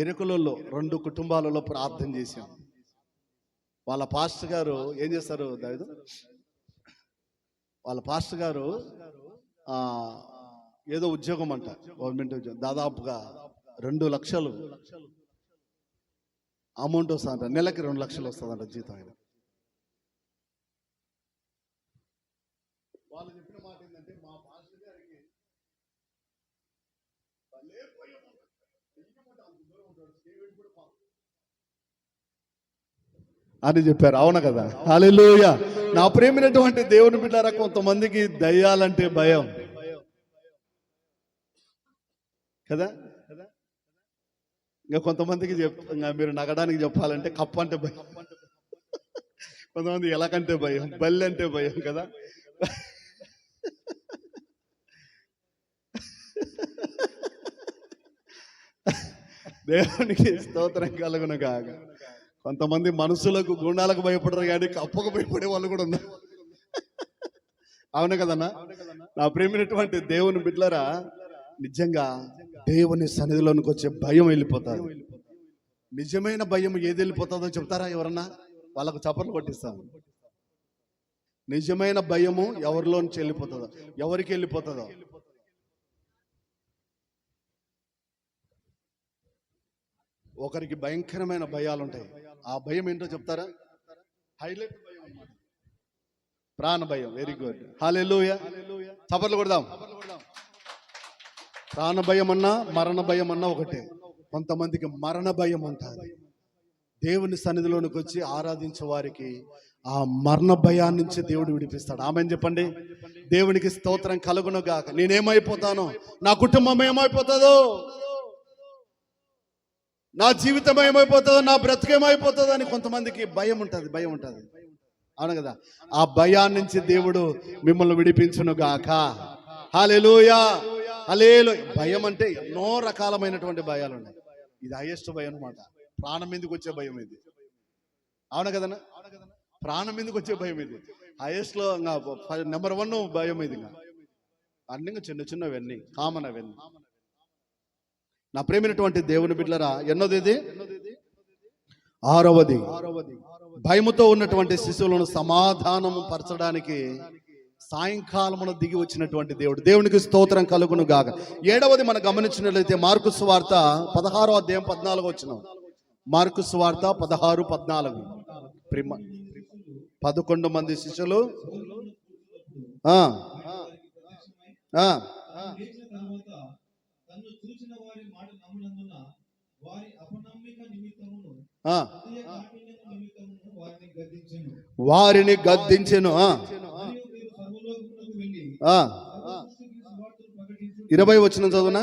ఎరుకలలో 2 కుటుంబాలలో ప్రార్థన చేశాం. వాళ్ళ పాస్టర్ గారు ఏం చేస్తారు దావీదు, వాళ్ళ పాస్టర్ గారు ఏదో ఉద్యోగం అంట, గవర్నమెంట్ ఉద్యోగం, దాదాపుగా 2 లక్షలు అమౌంట్ వస్తుందంట, నెలకి 2 లక్షలు వస్తుందంట జీతం. ఆయన వాళ్ళు చెప్పిన మాట ఏంటంటే, మా పాస్టర్ గారికి అని చెప్పారు. అవును కదా, హల్లెలూయా. నా ప్రేమైనటువంటి దేవుని బిడ్డలారా, కొంతమందికి దయ్యాలంటే భయం కదా. ఇంకా కొంతమందికి ఇంకా మీరు నగడానికి చెప్పాలంటే కప్పు అంటే భయం, కొంతమంది ఎలకంటే భయం, బల్లి అంటే భయం కదా. దేవునికి స్తోత్రం కలుగును గాక. కొంతమంది మనుషులకు గుండాలకు భయపడరు కానీ కప్పకు భయపడే వాళ్ళు కూడా ఉన్నారు. అవును కదన్నా. నా ప్రేమైనటువంటి దేవుని బిడ్డలారా, నిజంగా దేవుని సన్నిధిలోనికి వచ్చే భయం వెళ్ళిపోతారు. నిజమైన భయం ఏది వెళ్ళిపోతుందో చెప్తారా ఎవరన్నా? వాళ్ళకు చప్పట్లు కొట్టిస్తాను. నిజమైన భయము ఎవరిలోంచి వెళ్ళిపోతుందో, ఎవరికి వెళ్ళిపోతుందో. ఒకరికి భయంకరమైన భయాలు ఉంటాయి. ఆ భయం ఏంటో చెప్తారా? హైలైట్ భయం అన్నమాట, ప్రాణ భయం. వెరీ గుడ్, హల్లెలూయా. చప్పట్లు కొడదాం. ప్రాణ భయం అన్నా మరణ భయం అన్నా ఒకటే. కొంతమందికి మరణ భయం ఉంటుంది. దేవుని సన్నిధిలోనికి వచ్చి ఆరాధించే వారికి ఆ మరణ భయాన్ని నుంచి దేవుడు విడిపిస్తాడు. ఆమెన్ చెప్పండి. దేవునికి స్తోత్రం కలుగును గాక. నేనేమైపోతానో, నా కుటుంబం ఏమైపోతుందో, నా జీవితం ఏమైపోతుందో, నా బ్రతికేమైపోతుందో అని కొంతమందికి భయం ఉంటుంది. భయం ఉంటుంది, అవును కదా. ఆ భయాన్ని నుంచి దేవుడు మిమ్మల్ని విడిపించును గాక. హల్లెలూయా, హల్లెలూయా. భయం అంటే ఎన్నో రకాలమైనటువంటి భయాలు ఉన్నాయి. ఇది హైయెస్ట్ భయం అన్నమాట. ప్రాణం మీదకి వచ్చే భయం ఇది, అవును కదన్నా. ప్రాణం మీదకి వచ్చే భయం ఇది హైయెస్ట్ లో. నెంబర్ 1 భయం ఇది. అన్ని చిన్న చిన్నవన్నీ కామన్, అవన్నీ. నా ప్రేమైనటువంటి దేవుని బిడ్డలారా, ఎన్నోది ఇది? 6వది. భయముతో ఉన్నటువంటి శిశువులను సమాధానము పరచడానికి సాయంకాలమున దిగి వచ్చినటువంటి దేవుడు. దేవునికి స్తోత్రం కలుగును గాక. 7వది మనం గమనించినట్లయితే మార్కు సువార్త 16వ అధ్యాయం 14వ వచనం. మార్కు సువార్త 16:14. 11 మంది శిష్యులు వారిని గద్దించెను. 20వ వచనం చదువునా.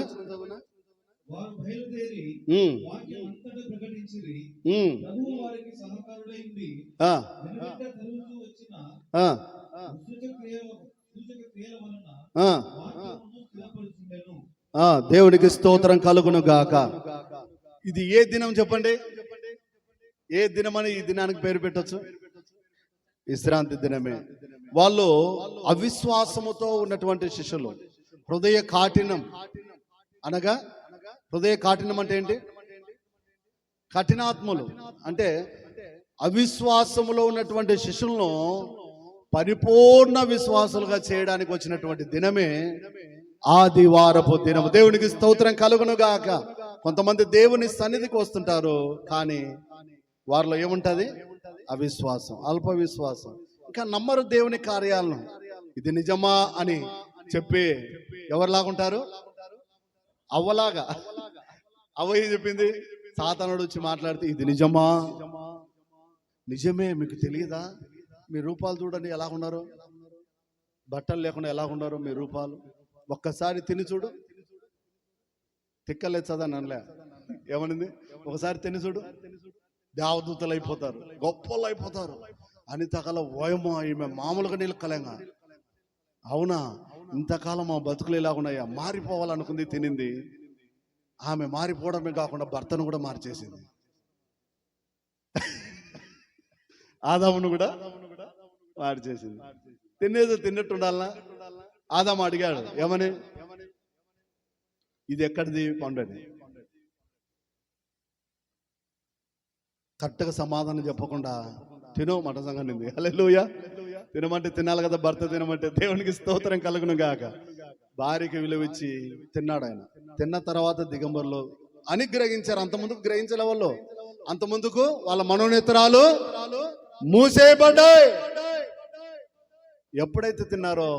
దేవునికి స్తోత్రం కలుగును గాక. ఇది ఏ దినం చెప్పండి? ఏ దినమని ఈ దినానికి పేరు పెట్టొచ్చు? విశ్రాంతి దినమే. వాళ్ళు అవిశ్వాసముతో ఉన్నటువంటి శిష్యులు, హృదయ కాఠినం అనగా, హృదయ కాఠినం అంటే ఏంటి? కఠినాత్ములు అంటే అవిశ్వాసములో ఉన్నటువంటి శిష్యులను పరిపూర్ణ విశ్వాసులుగా చేయడానికి వచ్చినటువంటి దినమే ఆదివారపు దినము. దేవునికి స్తోత్రం కలుగును గాక. కొంతమంది దేవుని సన్నిధికి వస్తుంటారు, కానీ వారిలో ఏముంటది? అవిశ్వాసం, అల్ప విశ్వాసం. ఇంకా నమ్మరు దేవుని కార్యాలను. ఇది నిజమా అని చెప్పి ఎవరిలాగుంటారు? అవ్వలాగా. అవ్వ ఏం చెప్పింది? సాతానుడు వచ్చి మాట్లాడితే, ఇది నిజమా? నిజమే, మీకు తెలియదా? మీ రూపాలు చూడండి ఎలా ఉన్నారు, బట్టలు లేకుండా ఎలా ఉన్నారు మీ రూపాలు. ఒక్కసారి తిని చూడు. తిక్కలేచదని అనలే, ఏమనింది? ఒకసారి తిని చూడు, దేవదూతలు అయిపోతారు, గొప్పలు అయిపోతారు అని తగల ఓయమో, ఈమె మామూలుగా నిలకలేంగా. అవునా, ఇంతకాలం మా బతుకులు ఇలా ఉన్నాయా? మారిపోవాలనుకుంది, తినింది. ఆమె మారిపోవడమే కాకుండా భర్తను కూడా మార్చేసింది. ఆదామును కూడా మార్చేసింది. తినేది తిన్నట్టు ఉండాలనా? ఆదాము అడిగాడు ఏమని, ఇది ఎక్కడిది పండు అని. కరెక్ట్గా సమాధానం చెప్పకుండా తినో మట సంగనింది. హల్లెలూయా. తినమంటే తినాలి కదా, భర్త తినమంటే. దేవునికి స్తోత్రం కలుగును గాక. భార్యకి విలువిచ్చి తిన్నాడు ఆయన. తిన్న తర్వాత దిగంబర్లో అని గ్రహించారు. అంత ముందుకు గ్రహించలే వాళ్ళు. అంత ముందుకు వాళ్ళ మనోనేత్రాలు మూసేయబడ్డాయి. ఎప్పుడైతే తిన్నారో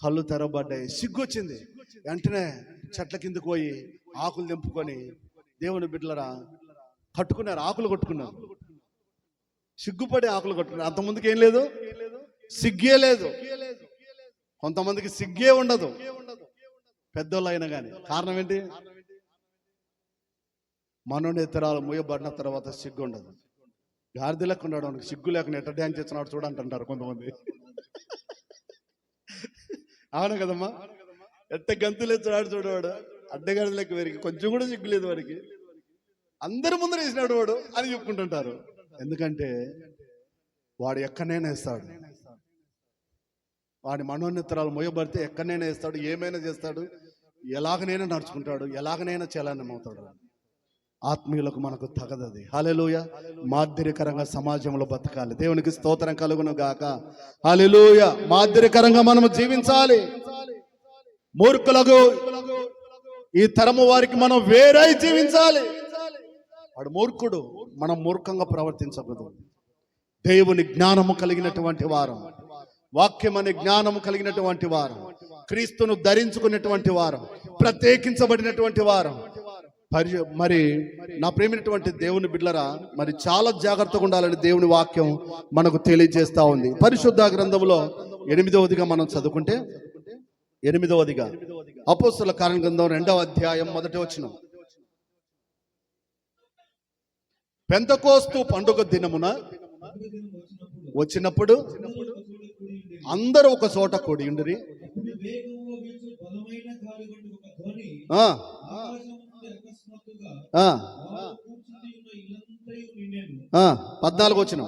కళ్ళు తెరవబడ్డాయి. సిగ్గొచ్చింది. వెంటనే చెట్ల కిందకు పోయి ఆకులు తెంపుకొని దేవుని బిడ్డలరా కట్టుకున్నారు, ఆకులు కొట్టుకున్నారు. సిగ్గుపడి ఆకులు కొట్టుకున్నారు. అంత ముందుకు ఏం లేదు, సిగ్గే లేదు. కొంతమందికి సిగ్గే ఉండదు పెద్దోళ్ళు అయినా కానీ. కారణం ఏంటి? మనోనేత్రాలు మూయబడిన తర్వాత సిగ్గు ఉండదు. గాడిద లెక్క ఉన్నాడు, మనకి సిగ్గు లేకుండా ఎట్ట డ్యాన్స్ చేస్తున్నాడు చూడంటారు కొంతమంది. అవును కదమ్మా, ఎట్ట గంతులు ఎత్తున్నాడు చూడవాడు, అడ్డగాడిద లెక్క. వీరికి కొంచెం కూడా సిగ్గు లేదు వాడికి. అందరి ముందర వేసినాడు వాడు అని చెప్పుకుంటుంటారు. ఎందుకంటే వాడు ఎక్కడైనా వేస్తాడు. వాడి మనోనేత్రాలు మోయబడితే ఎక్కడైనా వేస్తాడు, ఏమైనా చేస్తాడు, ఎలాగనైనా నడుచుకుంటాడు, ఎలాగనైనా చలనమవుతాడు. ఆత్మీయులకు మనకు తగదది. హల్లెలూయా. మాదిరికరంగా సమాజంలో బతకాలి. దేవునికి స్తోత్రం కలుగును గాక. హల్లెలూయా. మాదిరికరంగా మనము జీవించాలి. మూర్ఖులకు, ఈ తరము వారికి మనం వేరై జీవించాలి. వాడు మూర్ఖుడు, మనం మూర్ఖంగా ప్రవర్తించకూడదు. దేవుని జ్ఞానము కలిగినటువంటి వారు, వాక్యం అనే జ్ఞానము కలిగినటువంటి వారు, క్రీస్తును ధరించుకున్నటువంటి వారు, ప్రత్యేకించబడినటువంటి వారు. మరి నా ప్రేమైనటువంటి దేవుని బిడ్డలరా, మరి చాలా జాగ్రత్తగా ఉండాలని దేవుని వాక్యం మనకు తెలియజేస్తా ఉంది. పరిశుద్ధ గ్రంథంలో 8వదిగా మనం చదువుకుంటే, 8వదిగా అపోస్తలుల కార్యాల గ్రంథం 2వ అధ్యాయం 1వ వచనం. పెంతెకోస్తు పండుగ దినమున వచ్చినప్పుడు అందరూ ఒక చోట కూడి ఉండిరి. 14 వచ్చిన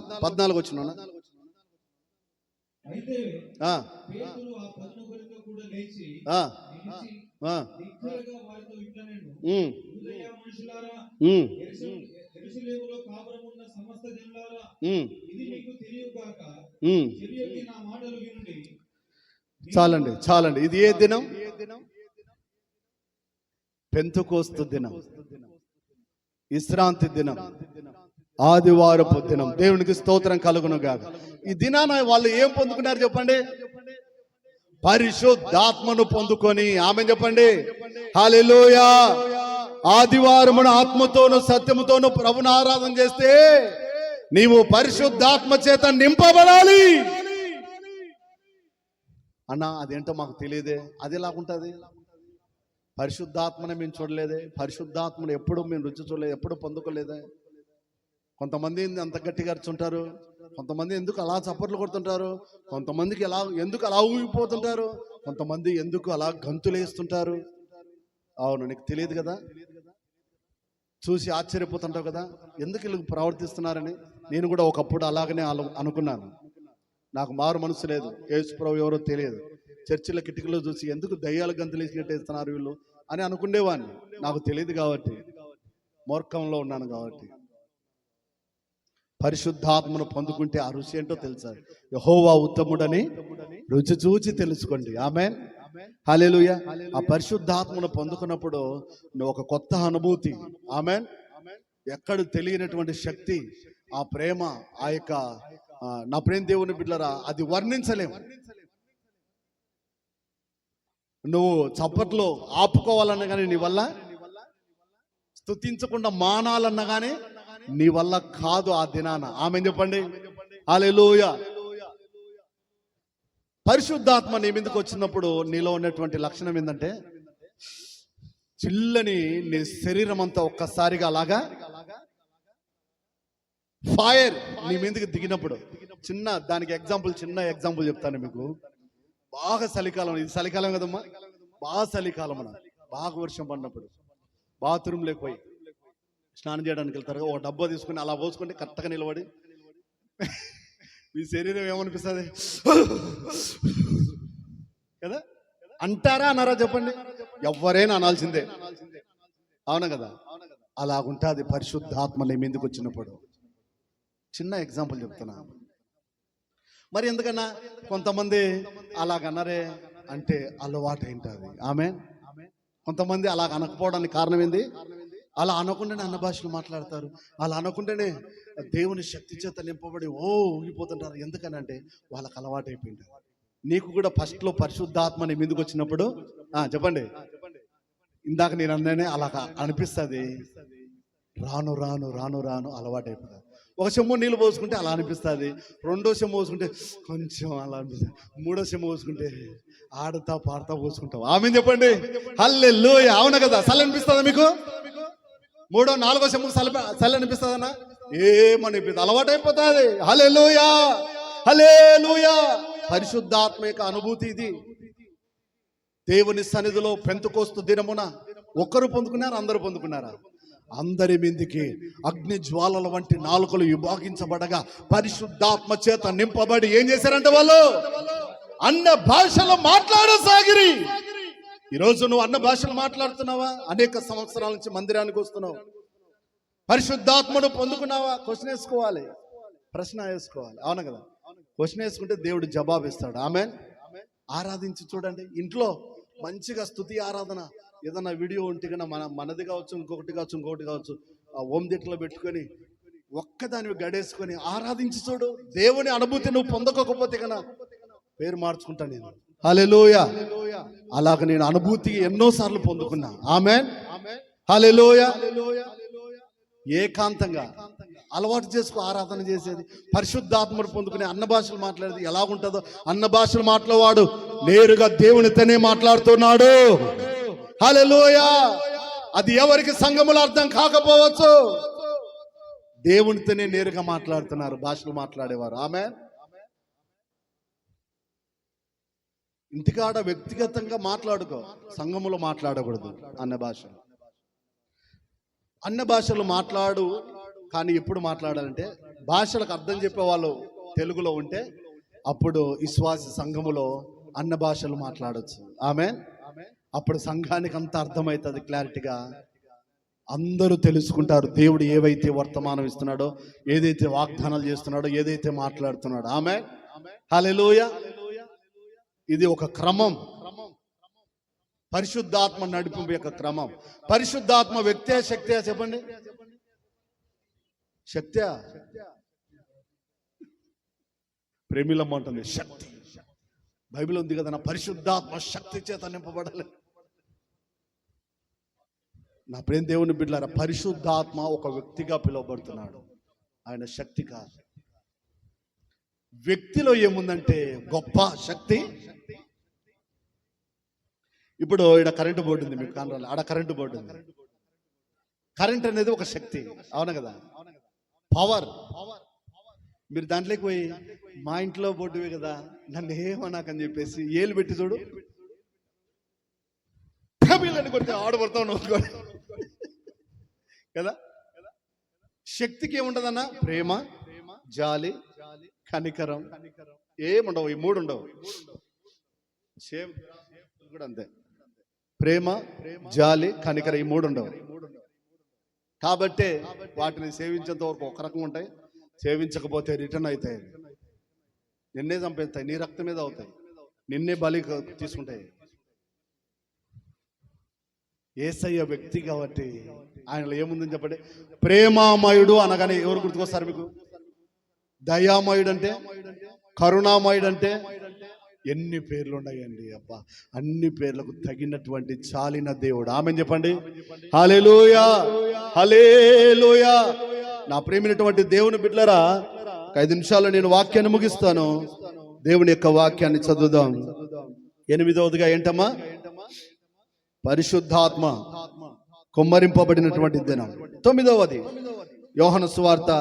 చాలండి. ఇది ఏ దినం? పెంతెకోస్తు దినం, విశ్రాంతి దినం, ఆదివారపు దినం. దేవునికి స్తోత్రం కలుగును గాక. ఈ దినాన వాళ్ళు ఏం పొందుకున్నారు చెప్పండి? పరిశుద్ధాత్మను పొందుకొని, ఆమె చెప్పండి హల్లెలూయా. ఆదివారమున ఆత్మతోను సత్యముతోను ప్రభుని ఆరాధన చేస్తే నీవు పరిశుద్ధాత్మ చేత నింపబడాలి అన్నా. అదేంటో మాకు తెలియదే. అది ఎలాగుంటుంది? పరిశుద్ధాత్మని మేము చూడలేదే, పరిశుద్ధాత్మను ఎప్పుడు మేము రుచి చూడలేదు, ఎప్పుడు పొందుకోలేదే. కొంతమంది అంత గట్టిగా అరుచుంటారు, కొంతమంది ఎందుకు అలా చప్పట్లు కొడుతుంటారు, కొంతమందికి ఎందుకు అలా ఊగిపోతుంటారు, కొంతమంది ఎందుకు అలా గంతులు వేస్తుంటారు. అవును, నీకు తెలియదు కదా, చూసి ఆశ్చర్యపోతుంటావు కదా, ఎందుకు వీళ్ళు ప్రవర్తిస్తున్నారని. నేను కూడా ఒకప్పుడు అలాగనే అనుకున్నాను. నాకు మారు మనసు లేదు, యేసు ప్రభు ఎవరో తెలియదు. చర్చిల కిటికీలో చూసి ఎందుకు దయ్యాలు గంతులు వేసినట్టు వేస్తున్నారు వీళ్ళు అని అనుకునేవాడిని. నాకు తెలియదు కాబట్టి, మూర్ఖంలో ఉన్నాను కాబట్టి. పరిశుద్ధాత్మను పొందుకుంటే ఆ రుచి ఏంటో తెలుసా? యెహోవా ఉత్తముడని రుచి చూచి తెలుసుకోండి. ఆమేన్, హల్లెలూయా. ఆ పరిశుద్ధాత్మను పొందుకున్నప్పుడు నువ్వు ఒక కొత్త అనుభూతి. ఆమేన్. ఎక్కడ తెలియనటువంటి శక్తి, ఆ ప్రేమ, ఆ యొక్క నా ప్రేమ దేవుని బిడ్డలారా, అది వర్ణించలేము. నువ్వు చప్పట్లో ఆపుకోవాలన్నా కానీ నీ వల్ల, స్తుతించకుండా మానాలన్నా కానీ నీ వల్ల కాదు ఆ దినాన. ఆమేన్ చెప్పండి, హల్లెలూయా. పరిశుద్ధాత్మ నీ మీదకి వచ్చినప్పుడు నీలో ఉన్నటువంటి లక్షణం ఏంటంటే, చిల్లని నీ శరీరం అంతా ఒక్కసారిగా అలాగా ఫైర్ నీ మీదకి దిగినప్పుడు. దానికి చిన్న ఎగ్జాంపుల్ చెప్తాను మీకు. బాగా చలికాలం, ఇది చలికాలం కదమ్మా, బాగా చలికాలం, బాగా వర్షం పడినప్పుడు బాత్రూమ్ లేకపోయి స్నానం చేయడానికి వెళ్తారు. ఒక డబ్బా తీసుకుని అలా పోసుకుంటే కరెక్ట్గా నిలబడి మీ శరీరం ఏమనిపిస్తుంది కదా? అంటారా అన్నారా చెప్పండి? ఎవరైనా అనాల్సిందే, అవునా కదా? అలాగుంటుంది పరిశుద్ధాత్మ నీ మీదకి వచ్చినప్పుడు. చిన్న ఎగ్జాంపుల్ చెప్తున్నా. మరి ఎందుకన్నా కొంతమంది అలాగన్నారే అంటే అలవాటు ఏంటది. ఆమె కొంతమంది అలా అనకపోవడానికి కారణం ఏంది? అలా అనకుండానే అన్న భాషలు మాట్లాడతారు. అలా అనకుండానే దేవుని శక్తి చేత నింపబడి ఊగిపోతుంటారు. ఎందుకనంటే వాళ్ళకి అలవాటు అయిపోయింది. నీకు కూడా ఫస్ట్లో పరిశుద్ధాత్మ నీ మీదకి వచ్చినప్పుడు చెప్పండి, ఇందాక నేను అన్నానే అలాగా అనిపిస్తుంది. రాను రాను రాను రాను అలవాటు అయిపోతుంది. ఒక చెమ్ము నీళ్ళు పోసుకుంటే అలా అనిపిస్తుంది, రెండో చెమ్ము పోసుకుంటే కొంచెం అలా అనిపిస్తుంది, మూడో చెమ్ము పోసుకుంటే ఆడుతా పాడుతా పోసుకుంటావు. ఆమె చెప్పండి హల్లెలూయా. అవును కదా? చల్ల అనిపిస్తుందా మీకు? మూడో నాలుగో చెమ్ము చల్ల అనిపిస్తుందన్నా? ఏమనిపిస్తుంది, అలవాటు అయిపోతుంది. హల్లెలూయా హల్లెలూయా. పరిశుద్ధాత్మ యొక్క అనుభూతి ఇది. దేవుని సన్నిధిలో పెంతెకోస్తు దినమున ఒక్కరు పొందుకున్నారా? అందరూ పొందుకున్నారా? అందరి మీదికి అగ్ని జ్వాలల వంటి నాలుకలు విభాగించబడగా పరిశుద్ధాత్మ చేత నింపబడి ఏం చేశారంటే వాళ్ళు అన్న భాషలు మాట్లాడసాగిరి. ఈరోజు నువ్వు అన్న భాషలు మాట్లాడుతున్నావా? అనేక సంవత్సరాల నుంచి మందిరానికి వస్తున్నావు, పరిశుద్ధాత్మను పొందుకున్నావా? క్వశ్చన్ వేసుకోవాలి, ప్రశ్న వేసుకోవాలి, అవును కదా? క్వశ్చన్ వేసుకుంటే దేవుడు జవాబు ఇస్తాడు. ఆమెన్. ఆరాధించి చూడండి. ఇంట్లో మంచిగా స్తుతి ఆరాధన ఏదన్నా వీడియో ఉంటే కన్నా మనది కావచ్చు, ఇంకొకటి కావచ్చు ఓం దిట్లో పెట్టుకొని ఒక్కదానివి గడేసుకొని ఆరాధించి చూడు. దేవుని అనుభూతి నువ్వు పొందకపోతే కన్నా పేరు మార్చుకుంటా నేను. హల్లెలూయా. అలాగ నేను అనుభూతి ఎన్నోసార్లు పొందుకున్నా. ఆమెన్. హల్లెలూయా. ఏకాంతంగా అలవాటు చేసుకో ఆరాధన చేసేది. పరిశుద్ధాత్మను పొందుకునే అన్న భాషలు మాట్లాడేది ఎలాగుంటుందో, అన్న భాషలు మాట్లాడేవాడు నేరుగా దేవునితోనే మాట్లాడుతున్నాడు. హల్లెలూయా. అది ఎవరికి సంఘములో అర్థం కాకపోవచ్చు, దేవునితోనే నేరుగా మాట్లాడుతున్నారు భాషలు మాట్లాడేవారు. ఆమె ఇంటికాడ వ్యక్తిగతంగా మాట్లాడుకో, సంఘములో మాట్లాడకూడదు అన్న భాషలు. అన్న భాషలు మాట్లాడు, కానీ ఎప్పుడు మాట్లాడాలంటే భాషలకు అర్థం చెప్పేవాళ్ళు తెలుగులో ఉంటే అప్పుడు విశ్వాస సంఘములో అన్న భాషలు మాట్లాడచ్చు. ఆమె అప్పుడు సంఘానికి అంత అర్థమవుతుంది క్లారిటీగా. అందరూ తెలుసుకుంటారు దేవుడు ఏవైతే వర్తమానం ఇస్తున్నాడో, ఏదైతే వాగ్దానాలు చేస్తున్నాడో, ఏదైతే మాట్లాడుతున్నాడో. ఆమె హల్లెలూయా. ఇది ఒక క్రమం, పరిశుద్ధాత్మ నడిపింపు యొక్క క్రమం. పరిశుద్ధాత్మ వ్యక్తే శక్తే? చెప్పండి. శక్తి ప్రేమిలమ్మ ఉంటుంది శక్తి. బైబిల్ ఉంది కదా, నా పరిశుద్ధాత్మ శక్తి చేత నింపబడాలి. నా ప్రేమ దేవుని బిడ్డలారా, పరిశుద్ధాత్మ ఒక వ్యక్తిగా పిలువబడుతున్నాడు, ఆయన శక్తి కాదు. వ్యక్తిలో ఏముందంటే గొప్ప శక్తి. ఇప్పుడు ఇక్కడ కరెంటు బోర్డు ఉంది మీకు కానరాలి, ఆడ కరెంటు బోర్డు ఉంది. కరెంట్ అనేది ఒక శక్తి, అవును కదా? పవర్. మీరు దాంట్లోకి పోయి మా ఇంట్లో బోర్డువే కదా నన్ను ఏమన్నాకని చెప్పేసి ఏలు పెట్టి చూడు, కొడితే ఆడబడతావు కదా. శక్తికి ఏముంటదన్నా? ప్రేమ, జాలి, కనికరం ఏముండవు. ఈ మూడు ఉండవు. సేమ్ కూడా అంతే. ప్రేమ, జాలి, కనికరం ఈ మూడు ఉండవు. కాబట్టి వాటిని సేవించేంత వరకు ఒక రకంగా ఉంటాయి, సేవించకపోతే రిటర్న్ అవుతాయి, నిన్నే చంపేస్తాయి, నీ రక్తం మీద అవుతాయి, నిన్నే బలి తీసుకుంటాయి. యేసయ్య వ్యక్తి కాబట్టి ఆయనలో ఏముందని చెప్పండి. ప్రేమామయుడు అనగానే ఎవరు గుర్తుకొస్తారు మీకు? దయామయుడు అంటే, కరుణామయుడు అంటే ఎన్ని పేర్లు ఉన్నాయండి అబ్బా. అన్ని పేర్లకు తగినటువంటి చాలిన దేవుడు. ఆమెన్ చెప్పండి. హల్లెలూయా హల్లెలూయా. నా ప్రేమైనటువంటి దేవుని బిడ్డలారా, 5 నిమిషాల్లో నేను వాక్యాన్ని ముగిస్తాను. దేవుని యొక్క వాక్యాన్ని చదువుదాం. 8వదిగా ఏంటమ్మా? పరిశుద్ధాత్మ కుమ్మరింపబడినటువంటి దినం. 9వది యోహాను సువార్త,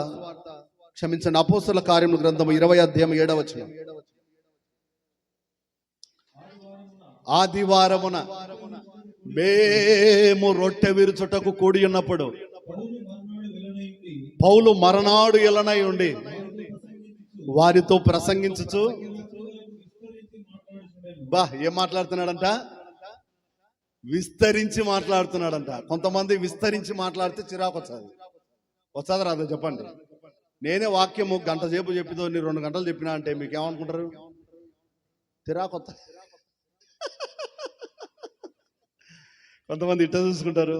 క్షమించండి, అపోస్తలుల కార్యముల గ్రంథము 20వ అధ్యాయం 7వ వచనం. ఆదివారమున మేము రొట్టె విరుచుటకు కూడి ఉన్నప్పుడు పౌలు మరనాడు ఎలనై ఉండి వారితో ప్రసంగించుచు విస్తరించి మాట్లాడుచుండెను. బా ఏం మాట్లాడుతున్నాడంట? విస్తరించి మాట్లాడుతున్నాడంట. కొంతమంది విస్తరించి మాట్లాడితే చిరాకు వచ్చాది రాదా చెప్పండి. నేనే వాక్యము గంట సేపు చెప్పిదో 2 గంటలు చెప్పినా అంటే మీకు ఏమనుకుంటారు? చిరాకు వస్తా. కొంతమంది ఇట్ట చూసుకుంటారు,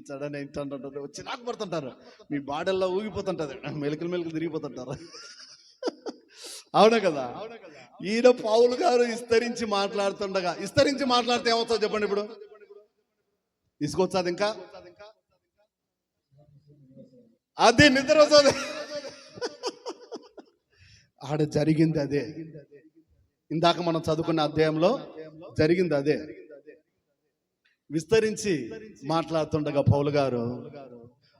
సడన్ ఏంటంటారు, చిరాకు పడుతుంటారు, మీ బాడల్లో ఊగిపోతుంటది, మెలికలు తిరిగిపోతుంటారు. అవునా కదా? ఈయన పౌలు గారు విస్తరించి మాట్లాడుతుండగా, విస్తరించి మాట్లాడితే ఏమవుతుంది చెప్పండి? ఇప్పుడు తీసుకొచ్చాది, ఇంకా అదే నిద్ర వస్తుంది. ఆడ జరిగింది అదే. ఇందాక మనం చదువుకున్న అధ్యాయంలో జరిగింది అదే. విస్తరించి మాట్లాడుతుండగా పౌలు గారు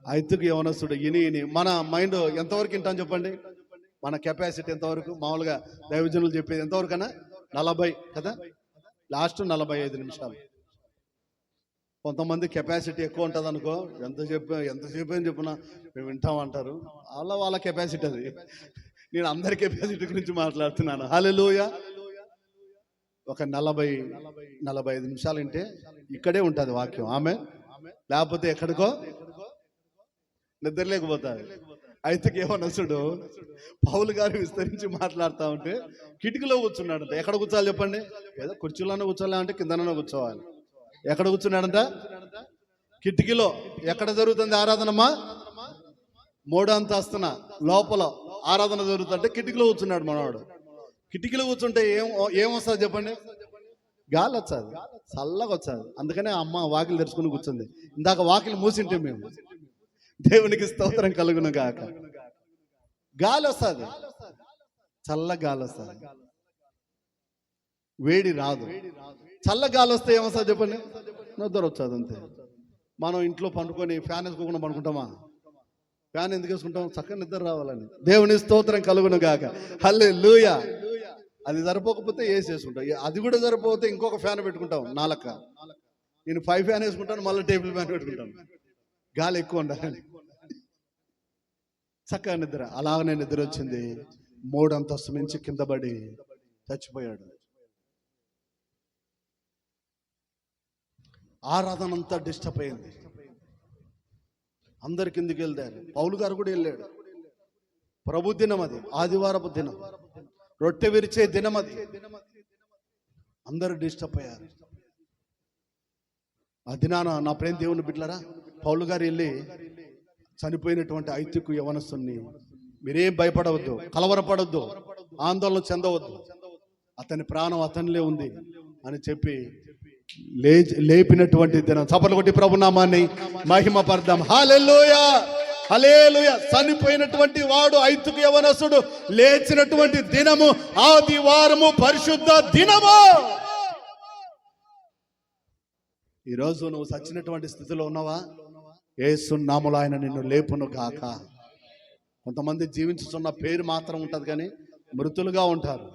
ఐతుకు యవనస్తుడు ఇని మన మైండ్ ఎంతవరకు వింటాం చెప్పండి? మన కెపాసిటీ ఎంతవరకు? మామూలుగా దైవజనులు చెప్పేది ఎంతవరకు అన్నా 40 కదా, లాస్ట్ 45 నిమిషాలు. కొంతమంది కెపాసిటీ ఎక్కువ ఉంటుంది అనుకో, ఎంతసేపు అని చెప్పినా మేము వింటామంటారు. వాళ్ళ కెపాసిటీ అది. నేను అందరి కెపాసిటీ గురించి మాట్లాడుతున్నాను. హల్లెలూయా. ఒక 40-45 నిమిషాలు వింటే ఇక్కడే ఉంటుంది వాక్యం. ఆమె లేకపోతే ఎక్కడికో నిద్ర లేకపోతారు. అయితే ఏమనసుడు పౌలు గారు విస్తరించి మాట్లాడుతూ ఉంటే కిటికీలో కూర్చున్నాడంట. ఎక్కడ కూర్చోవాలి చెప్పండి? ఏదో కుర్చీలోనే కూర్చోాలి అంటే కిందనే కూర్చోవాలి. ఎక్కడ కూర్చున్నాడంట? కిటికీలో. ఎక్కడ జరుగుతుంది ఆరాధనమ్మా? 3వ అంతస్తున లోపల ఆరాధన జరుగుతుంటే కిటికీలో కూర్చున్నాడు మనవాడు. కిటికీలో కూర్చుంటే ఏమొస్తుంది చెప్పండి? గాలి వచ్చాది, చల్లగా వచ్చాది. అందుకనే అమ్మ వాకిలు తెరుచుకుని కూర్చుంది. ఇందాక వాకిలు మూసింటే మేము. దేవునికి స్తోత్రం కలుగును గాక. గాలి వస్తుంది, చల్ల గాలి వస్తుంది, వేడి రాదు. చల్ల గాలి వస్తే ఏమొస్తుంది చెప్పండి? నిద్ర వచ్చాది అంతే. మనం ఇంట్లో పండుకొని ఫ్యాన్ వేసుకోకుండా పండుకుంటామా? ఫ్యాన్ ఎందుకు వేసుకుంటాం? చక్కగా నిద్ర రావాలని. దేవుని స్తోత్రం కలుగును గాక. హల్లెలూయా. అది సరిపోకపోతే వేసేసుకుంటాం. అది కూడా సరిపోతే ఇంకొక ఫ్యాన్ పెట్టుకుంటాం. నాలక నేను 5 ఫ్యాన్ వేసుకుంటాను, మళ్ళీ టేబుల్ ఫ్యాన్ పెట్టుకుంటాను, గాలి ఎక్కువ ఉండాలని. చక్కగా నిద్ర. అలాగనే నిద్ర వచ్చింది. 3వ అంతస్తు నుంచి కింద పడి చచ్చిపోయాడు. ఆరాధన అంతా డిస్టర్బ్ అయింది. అందరి కిందికి వెళ్తారు. పౌలు గారు కూడా వెళ్ళాడు. ప్రభు దినం అది, ఆదివారపు దినం, రొట్టె విరిచే దినం అది. అందరూ డిస్టర్బ్ అయ్యారు. ఆ దినాన నా ప్రేమ దేవుని బిడ్డలారా, పౌలు గారు వెళ్ళి చనిపోయినటువంటి ఐతుకు యవనస్తుని, మీరేం భయపడవద్దు, కలవరపడవద్దు, ఆందోళన చెందవద్దు, అతని ప్రాణం అతనిలో ఉంది అని చెప్పి లేపినటువంటి దినం. చప్పట్లు కొట్టి ప్రభు నామాన్ని మహిమ పర్దాం. హల్లెలూయా, హల్లెలూయా. చనిపోయినటువంటి వాడు ఐతుకు యవనస్తుడు లేచినటువంటి దినము ఆదివారము, పరిశుద్ధ దినము. ఈరోజు నువ్వు చచ్చినటువంటి స్థితిలో ఉన్నావా? యేసు నామములో ఆయన నిన్ను లేపును గాక. కొంతమంది జీవించుతున్న పేరు మాత్రం ఉంటది కానీ మృతులుగా ఉంటారు.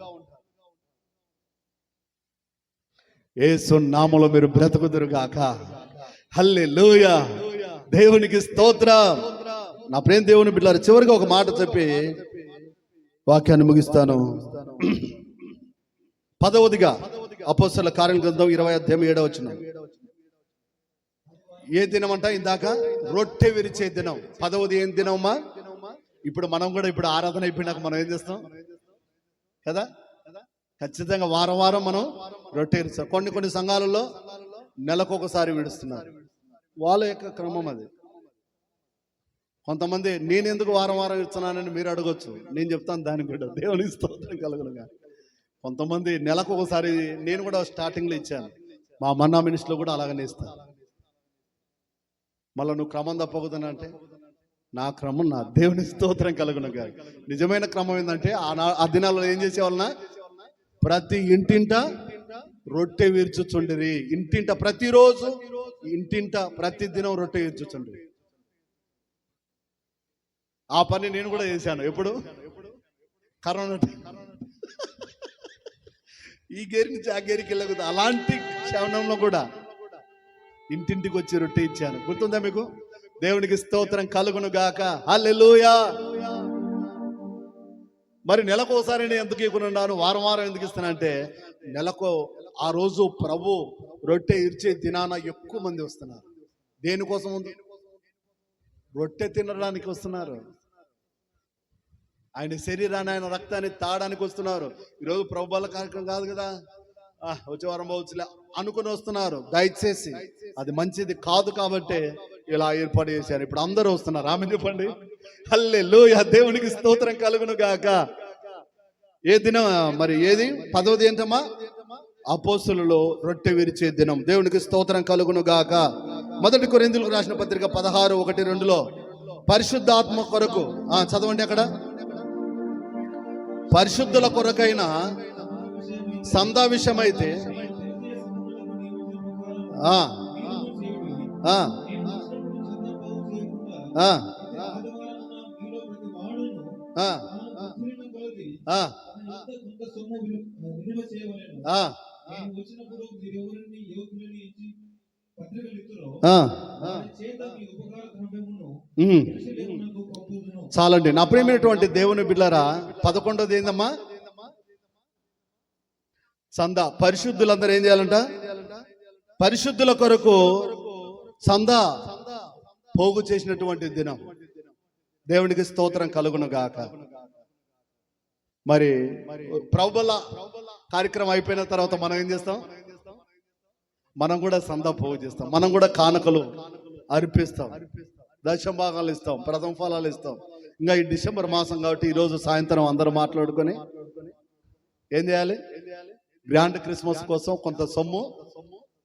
యేసు నామములో మీరు బ్రతుకుదురుగాక. హల్లెలూయా. దేవునికి స్తోత్రం. నా ప్రేమ దేవుని బిడ్డలారా, చివరిగా ఒక మాట చెప్పి వాక్యాన్ని ముగిస్తాను. 10వదిగా అపోస్తలుల కార్యాల గ్రంథం 20:7 ఏ దినం అంట? ఇందాక రొట్టె విరిచే దినం. 10వది ఏం దినమ్మా? ఇప్పుడు మనం కూడా ఇప్పుడు ఆరాధన అయిపోయినాక మనం ఏం చేస్తాం కదా? ఖచ్చితంగా వారం వారం మనం రొట్టె విరుస్తాం. కొన్ని సంఘాలలో నెలకొకసారి విడుస్తున్నారు. వాళ్ళ యొక్క క్రమం అది. కొంతమంది నేను ఎందుకు వారం వారం ఇస్తున్నానని మీరు అడగొచ్చు. నేను చెప్తాను దానికి కూడా. దేవుని స్తోత్రం కలుగునుగా. కొంతమంది నెలకు ఒకసారి, నేను కూడా స్టార్టింగ్లో ఇచ్చాను. మా మన్నా మినిస్ట్రీలో కూడా అలాగనే ఇస్తాను. మళ్ళీ నువ్వు క్రమం తప్పకూడదని అంటే నా క్రమం నా. దేవుని స్తోత్రం కలుగునుగా. నిజమైన క్రమం ఏంటంటే ఆ దినాల్లో ఏం చేసేవాళ్ళనా? ప్రతి ఇంటింట రొట్టె విరుచుచుండిరి. ఇంటింట ప్రతిరోజు, ఇంటింట ప్రతి దినం రొట్టె విరుచుచుండిరి. ఆ పని నేను కూడా చేశాను. ఎప్పుడు? కరోనా. ఈ గేరి నుంచి ఆ గేరికి వెళ్ళకూడదు. అలాంటి క్షణంలో కూడా ఇంటింటికి వచ్చి రొట్టె ఇచ్చాను. గుర్తుందా మీకు? దేవునికి స్తోత్రం కలుగును గాక. హల్లెలూయా. మరి నెలకు ఒకసారి నేను ఎందుకు ఇవ్వకున్నాను, వారం వారం ఎందుకు ఇస్తాను అంటే, నెలకు ఆ రోజు ప్రభు రొట్టె ఇర్చే దినాన ఎక్కువ మంది వస్తున్నారు. దేనికోసం ఉంది? రొట్టె తినడానికి వస్తున్నారు. ఆయన శరీరాన్ని, ఆయన రక్తాన్ని తాగడానికి వస్తున్నారు. ఈరోజు ప్రభు బల కార్యక్రమం కాదు కదా, వచ్చే వారం పోవచ్చులే అనుకుని వస్తున్నారు. దయచేసి అది మంచిది కాదు కాబట్టి ఇలా ఏర్పాటు చేశారు. ఇప్పుడు అందరూ వస్తున్నారు. ఆమె చెప్పండి హల్లెలూయా, దేవునికి స్తోత్రం కలుగును గాక. ఏ దినం మరి? ఏది 10వది ఏంటమ్మా? అపోస్తులలో రొట్టె విరిచే దినం. దేవునికి స్తోత్రం కలుగును గాక. 1 కొరింథీయులకు రాసిన పత్రిక 16:1-2లో పరిశుద్ధాత్మ కొరకు చదవండి. అక్కడ పరిశుద్ధుల కొరకైన సందా విషయం అయితే చాలండి. నా ప్రియమైనటువంటి దేవుని బిడ్డలారా, 11వది ఏందమ్మా? సందా. పరిశుద్ధులందరూ ఏం చేయాలంట? పరిశుద్ధుల కొరకు సందా పోగు చేసినటువంటి దినం. దేవునికి స్తోత్రం కలుగును గాక. మరి ప్రభుల కార్యక్రమం అయిపోయిన తర్వాత మనం ఏం చేస్తాం? మనం కూడా సందా పోగు చేస్తాం. మనం కూడా కానుకలు అర్పిస్తాం, దశభాగాలు ఇస్తాం, ప్రథమ ఫలాలు ఇస్తాం. ఇంకా ఈ డిసెంబర్ మాసం కాబట్టి ఈరోజు సాయంత్రం అందరూ మాట్లాడుకొని ఏం చేయాలి? గ్రాండ్ క్రిస్మస్ కోసం కొంత సొమ్ము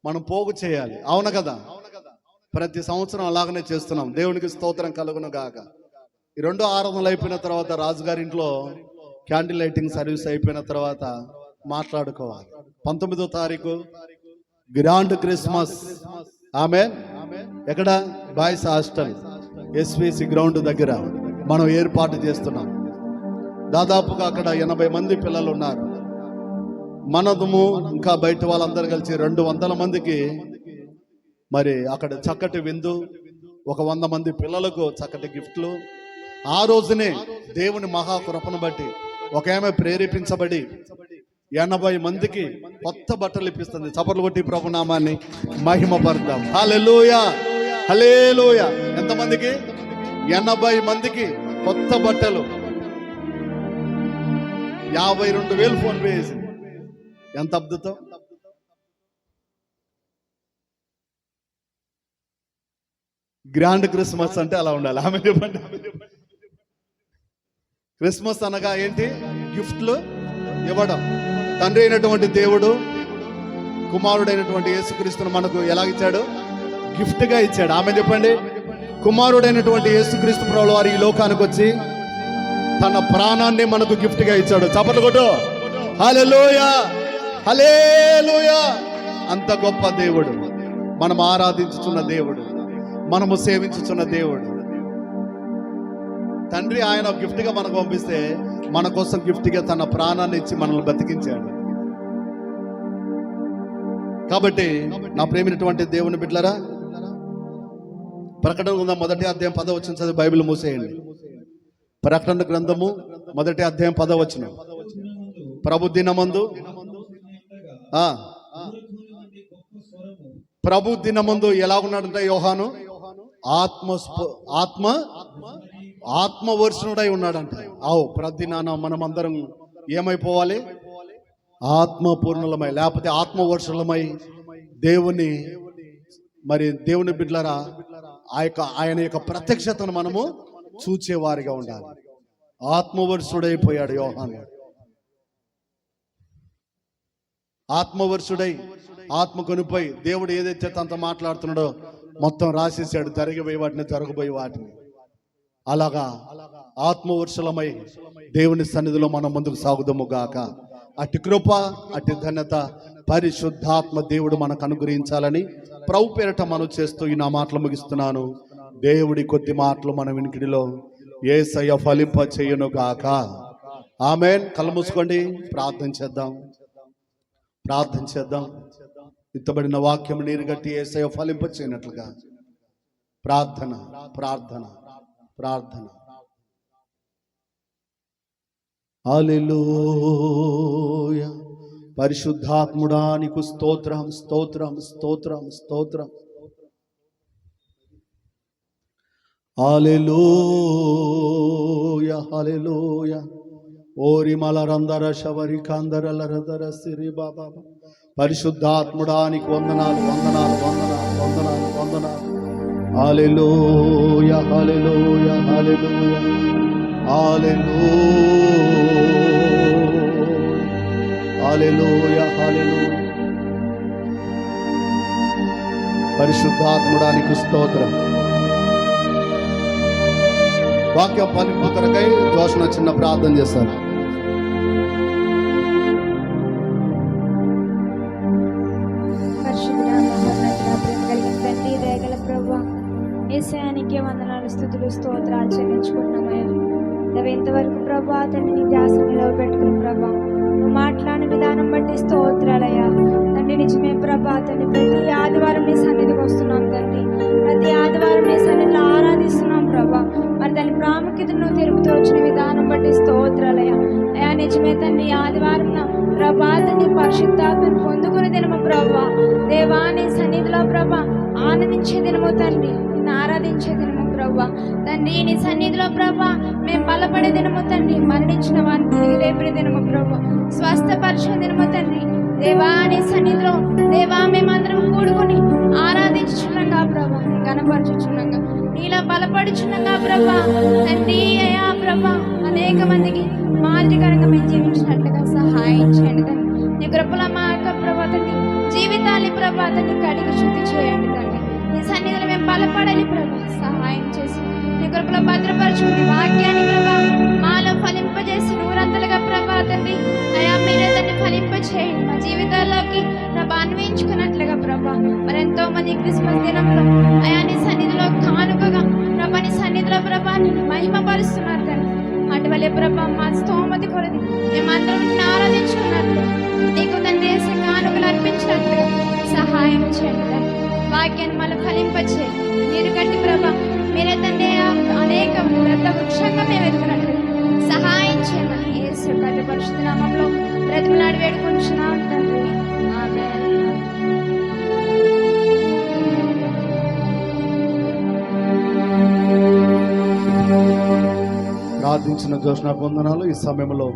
మనం పోగు చేయాలి. అవును కదా? ప్రతి సంవత్సరం అలాగనే చేస్తున్నాం. దేవునికి స్తోత్రం కలుగును గాక. ఈ 2 ఆరాధనలు అయిపోయిన తర్వాత రాజుగారి ఇంట్లో క్యాండిల్ లైటింగ్ సర్వీస్ అయిపోయిన తర్వాత మాట్లాడుకోవాలి. 19వ తారీఖు గ్రాండ్ క్రిస్మస్. ఆమేన్. ఎక్కడ? బాయ్స్ హాస్టల్ ఎస్విసి గ్రౌండ్ దగ్గర మనం ఏర్పాటు చేస్తున్నాం. దాదాపుగా అక్కడ 80 మంది పిల్లలు ఉన్నారు. మనము ఇంకా బయట వాళ్ళందరూ కలిసి 200 మందికి మరి అక్కడ చక్కటి విందు, ఒక 100 మంది పిల్లలకు చక్కటి గిఫ్ట్లు. ఆ రోజునే దేవుని మహాకృపను బట్టి ఒక ఆమె ప్రేరేపించబడి 80 మందికి కొత్త బట్టలు ఇప్పిస్తుంది. చప్పట్లు కొట్టి ప్రభు నామాన్ని మహిమపడదాం. హల్లెలూయా, హల్లెలూయా. ఎంతమందికి? 80 మందికి కొత్త బట్టలు. 52,000 ఫోన్ పే చేసింది. ఎంత అద్భుతం! గ్రాండ్ క్రిస్మస్ అంటే అలా ఉండాలి. ఆమె చెప్పండి. క్రిస్మస్ అనగా ఏంటి? గిఫ్ట్లు ఇవ్వడం. తండ్రి అయినటువంటి దేవుడు కుమారుడైనటువంటి యేసుక్రీస్తును మనకు ఎలాగిచ్చాడు? గిఫ్ట్ గా ఇచ్చాడు. ఆమె చెప్పండి. కుమారుడైనటువంటి యేసుక్రీస్తు ప్రభువు వారు ఈ లోకానికి వచ్చి తన ప్రాణాన్ని మనకు గిఫ్ట్ గా ఇచ్చాడు. చప్పట్లు కొట్టు. హల్లెలూయా, హల్లెలూయా. అంత గొప్ప దేవుడు, మనం ఆరాధించుచున్న దేవుడు, మనము సేవించుచున్న దేవుడు. తండ్రి ఆయన గిఫ్ట్ గా మనకు పంపిస్తే మన కోసం గిఫ్ట్ గా తన ప్రాణాన్ని ఇచ్చి మనల్ని బతికించాడు. కాబట్టి నా ప్రేమైనటువంటి దేవుని బిడ్డలారా, ప్రకటన గ్రంథం 1వ అధ్యాయం 10వ వచనం చదివి బైబిల్ మూసేయండి. ప్రకటన గ్రంథము 1వ అధ్యాయం 10వ వచనం. ప్రభు దినమందు ప్రభు దినమందు ఎలా ఉన్నాడంటే యోహాను ఆత్మవర్షణుడై ఉన్నాడంట. ప్రతిదినాన మనమందరం ఏమైపోవాలి? ఆత్మపూర్ణులమై, లేకపోతే ఆత్మవర్షులమై దేవుని బిడ్డలారా ఆయన యొక్క ప్రత్యక్షతను మనము చూచేవారిగా ఉండాలి. ఆత్మవర్షుడైపోయాడు యోహాను. ఆత్మవర్షుడై ఆత్మ కొనిపోయి దేవుడు ఏదైతే తనతో మాట్లాడుతున్నాడో మొత్తం రాసేసాడు. జరిగిపోయి వాటిని, జరగబోయే వాటిని. అలాగా ఆత్మవర్షులమై దేవుని సన్నిధిలో మనం ముందుకు సాగుదాము గాక. అట్టి కృప, అట్టి ధన్యత పరిశుద్ధాత్మ దేవుడు మనకు అనుగ్రహించాలని ప్రభు పేరట మనం చేస్తూ ఈ నా మాటలు ముగిస్తున్నాను. దేవుడి కొద్ది మాటలు మన వినికిడిలో యేసయ్య ఫలింప చేయును గాక. ఆమేన్. కళ్ళు మూసుకోండి, ప్రార్థన చేద్దాం. ఇత్తబడిన వాక్యం నీరు గట్టి యేసయ్య ఫలింప చేయనట్లుగా ప్రార్థన ప్రార్థన ప్రార్థన. హల్లెలూయా. పరిశుద్ధాత్ముడా నీకు స్తోత్రం, స్తోత్రం, స్తోత్రం, స్తోత్రం. హల్లెలూయా, హల్లెలూయా. ఓరి మలరందర శబరి కాందరలరదర సిరి బాబా. పరిశుద్ధాత్ముడా నీకు వందనాలు, వందనాలు, వందనాలు, వందనాలు, వందనాలు. హల్లెలూయా, హల్లెలూయా, హల్లెలూయా, హల్లెలూయా, హల్లెలూయా, హల్లెలూయా. పరిశుద్ధాత్ముడా నీకు స్తోత్రం. వాక్యం ఫలింపు కొరకై దోషణ చిన్న ప్రార్థన చేస్తారు. ఏసాయానికి వందనాలు, స్తుతులు, స్తోత్రాలు చెల్లించుకుంటున్నామయ్యా. ఇంతవరకు ప్రభా తండ్రి నీ ధ్యాస నిలవబెట్టుకుని ప్రభా నువ్వు మాట్లాడిన విధానం బట్టి స్తోత్రాలయ్యా. తండ్రి నిజమే ప్రభా తండ్రి ప్రతి ఆదివారం నీ సన్నిధికి వస్తున్నాం తండ్రి. ప్రతి ఆదివారం నీ సన్నిధిలో ఆరాధిస్తున్నాం ప్రభా. మరి దాని ప్రాముఖ్యతను నువ్వు తెలుపుతూ వచ్చిన విధానం బట్టి స్తోత్రాలయ్యా. అయ్యా నిజమే తండ్రి ఆదివారం ప్రభా తండ్రి పరిశుద్ధాత్మను పొందుకునే దినము ప్రభా. దేవా నీ సన్నిధిలో ప్రభా ఆనందించే దినము తండ్రి, నిన్ను ఆరాధించే దినము ప్రభా. తండ్రి నీ సన్నిధిలో ప్రభా మేము బలపడే దినము తండ్రి, మరణించిన వారిని తిరిగి లేపిన దినము ప్రభా, స్వస్థపరిచిన దినము తండ్రి. దేవా నీ సన్నిధిలో దేవా మేమందరం కూడుకుని ఆరాధించుచున్నాగా ప్రభా, నీ కనపరచుచున్నాగా, నీలా బలపడుచున్నాగా ప్రభా. తండ్రి అయ్యా ప్రభా అనేక మందికి మాదిరికరంగా మేము జీవించినట్లుగా సహాయం చేయండి తండ్రి. నీ కృపల మా యొక్క ప్రభా తండ్రి జీవితాన్ని ప్రభా తండ్రి కడిగి శుద్ధి చేయండి తండ్రి. నీ సన్నిధిలో మేము బలపడాలి ప్రభా, సహాయం చేసి నీ కృపలో భద్రపరచుకుని వాక్యాన్ని ప్రభా మాలో ఫలింపజేసి నూరంతలుగా ప్రభా తండ్రి అయా మీరే దాన్ని ఫలింపచేయండి. మా జీవితాల్లోకి ప్రభా అన్వయించుకున్నట్లుగా ప్రభా. మరి ఎంతో మంది క్రిస్మస్ దినంలో అయా నీ సన్నిధిలో కానుకగా ప్రభా నీ సన్నిధిలో ప్రభా నిన్ను మహిమపరుస్తున్నారు తండ్రి. అటువలే ప్రభా మా స్తోమతి కొరది మేమందరం నిన్ను ఆరాధించుకున్నట్లు నీకు తండ్రి వేసే కానుకలు అర్పించినట్లుగా సహాయం చేయండి తండ్రి. వాక్యాన్ని మళ్ళీ ఫలింపచేయండి. మీరు కట్టి ప్రభా మీరే తండ్రి అనేక పెద్ద వృక్షంగా మేము ఎదుగునట్లు సహాయం చేయమని యేసు కట్టి పరిశుద్ధ నామములో బ్రతిమలాడి వేడుకుంటున్నాం తండ్రి. ఆమేన్. ప్రార్థించిన జోష్ణ వందనాలు. ఈ సమయంలో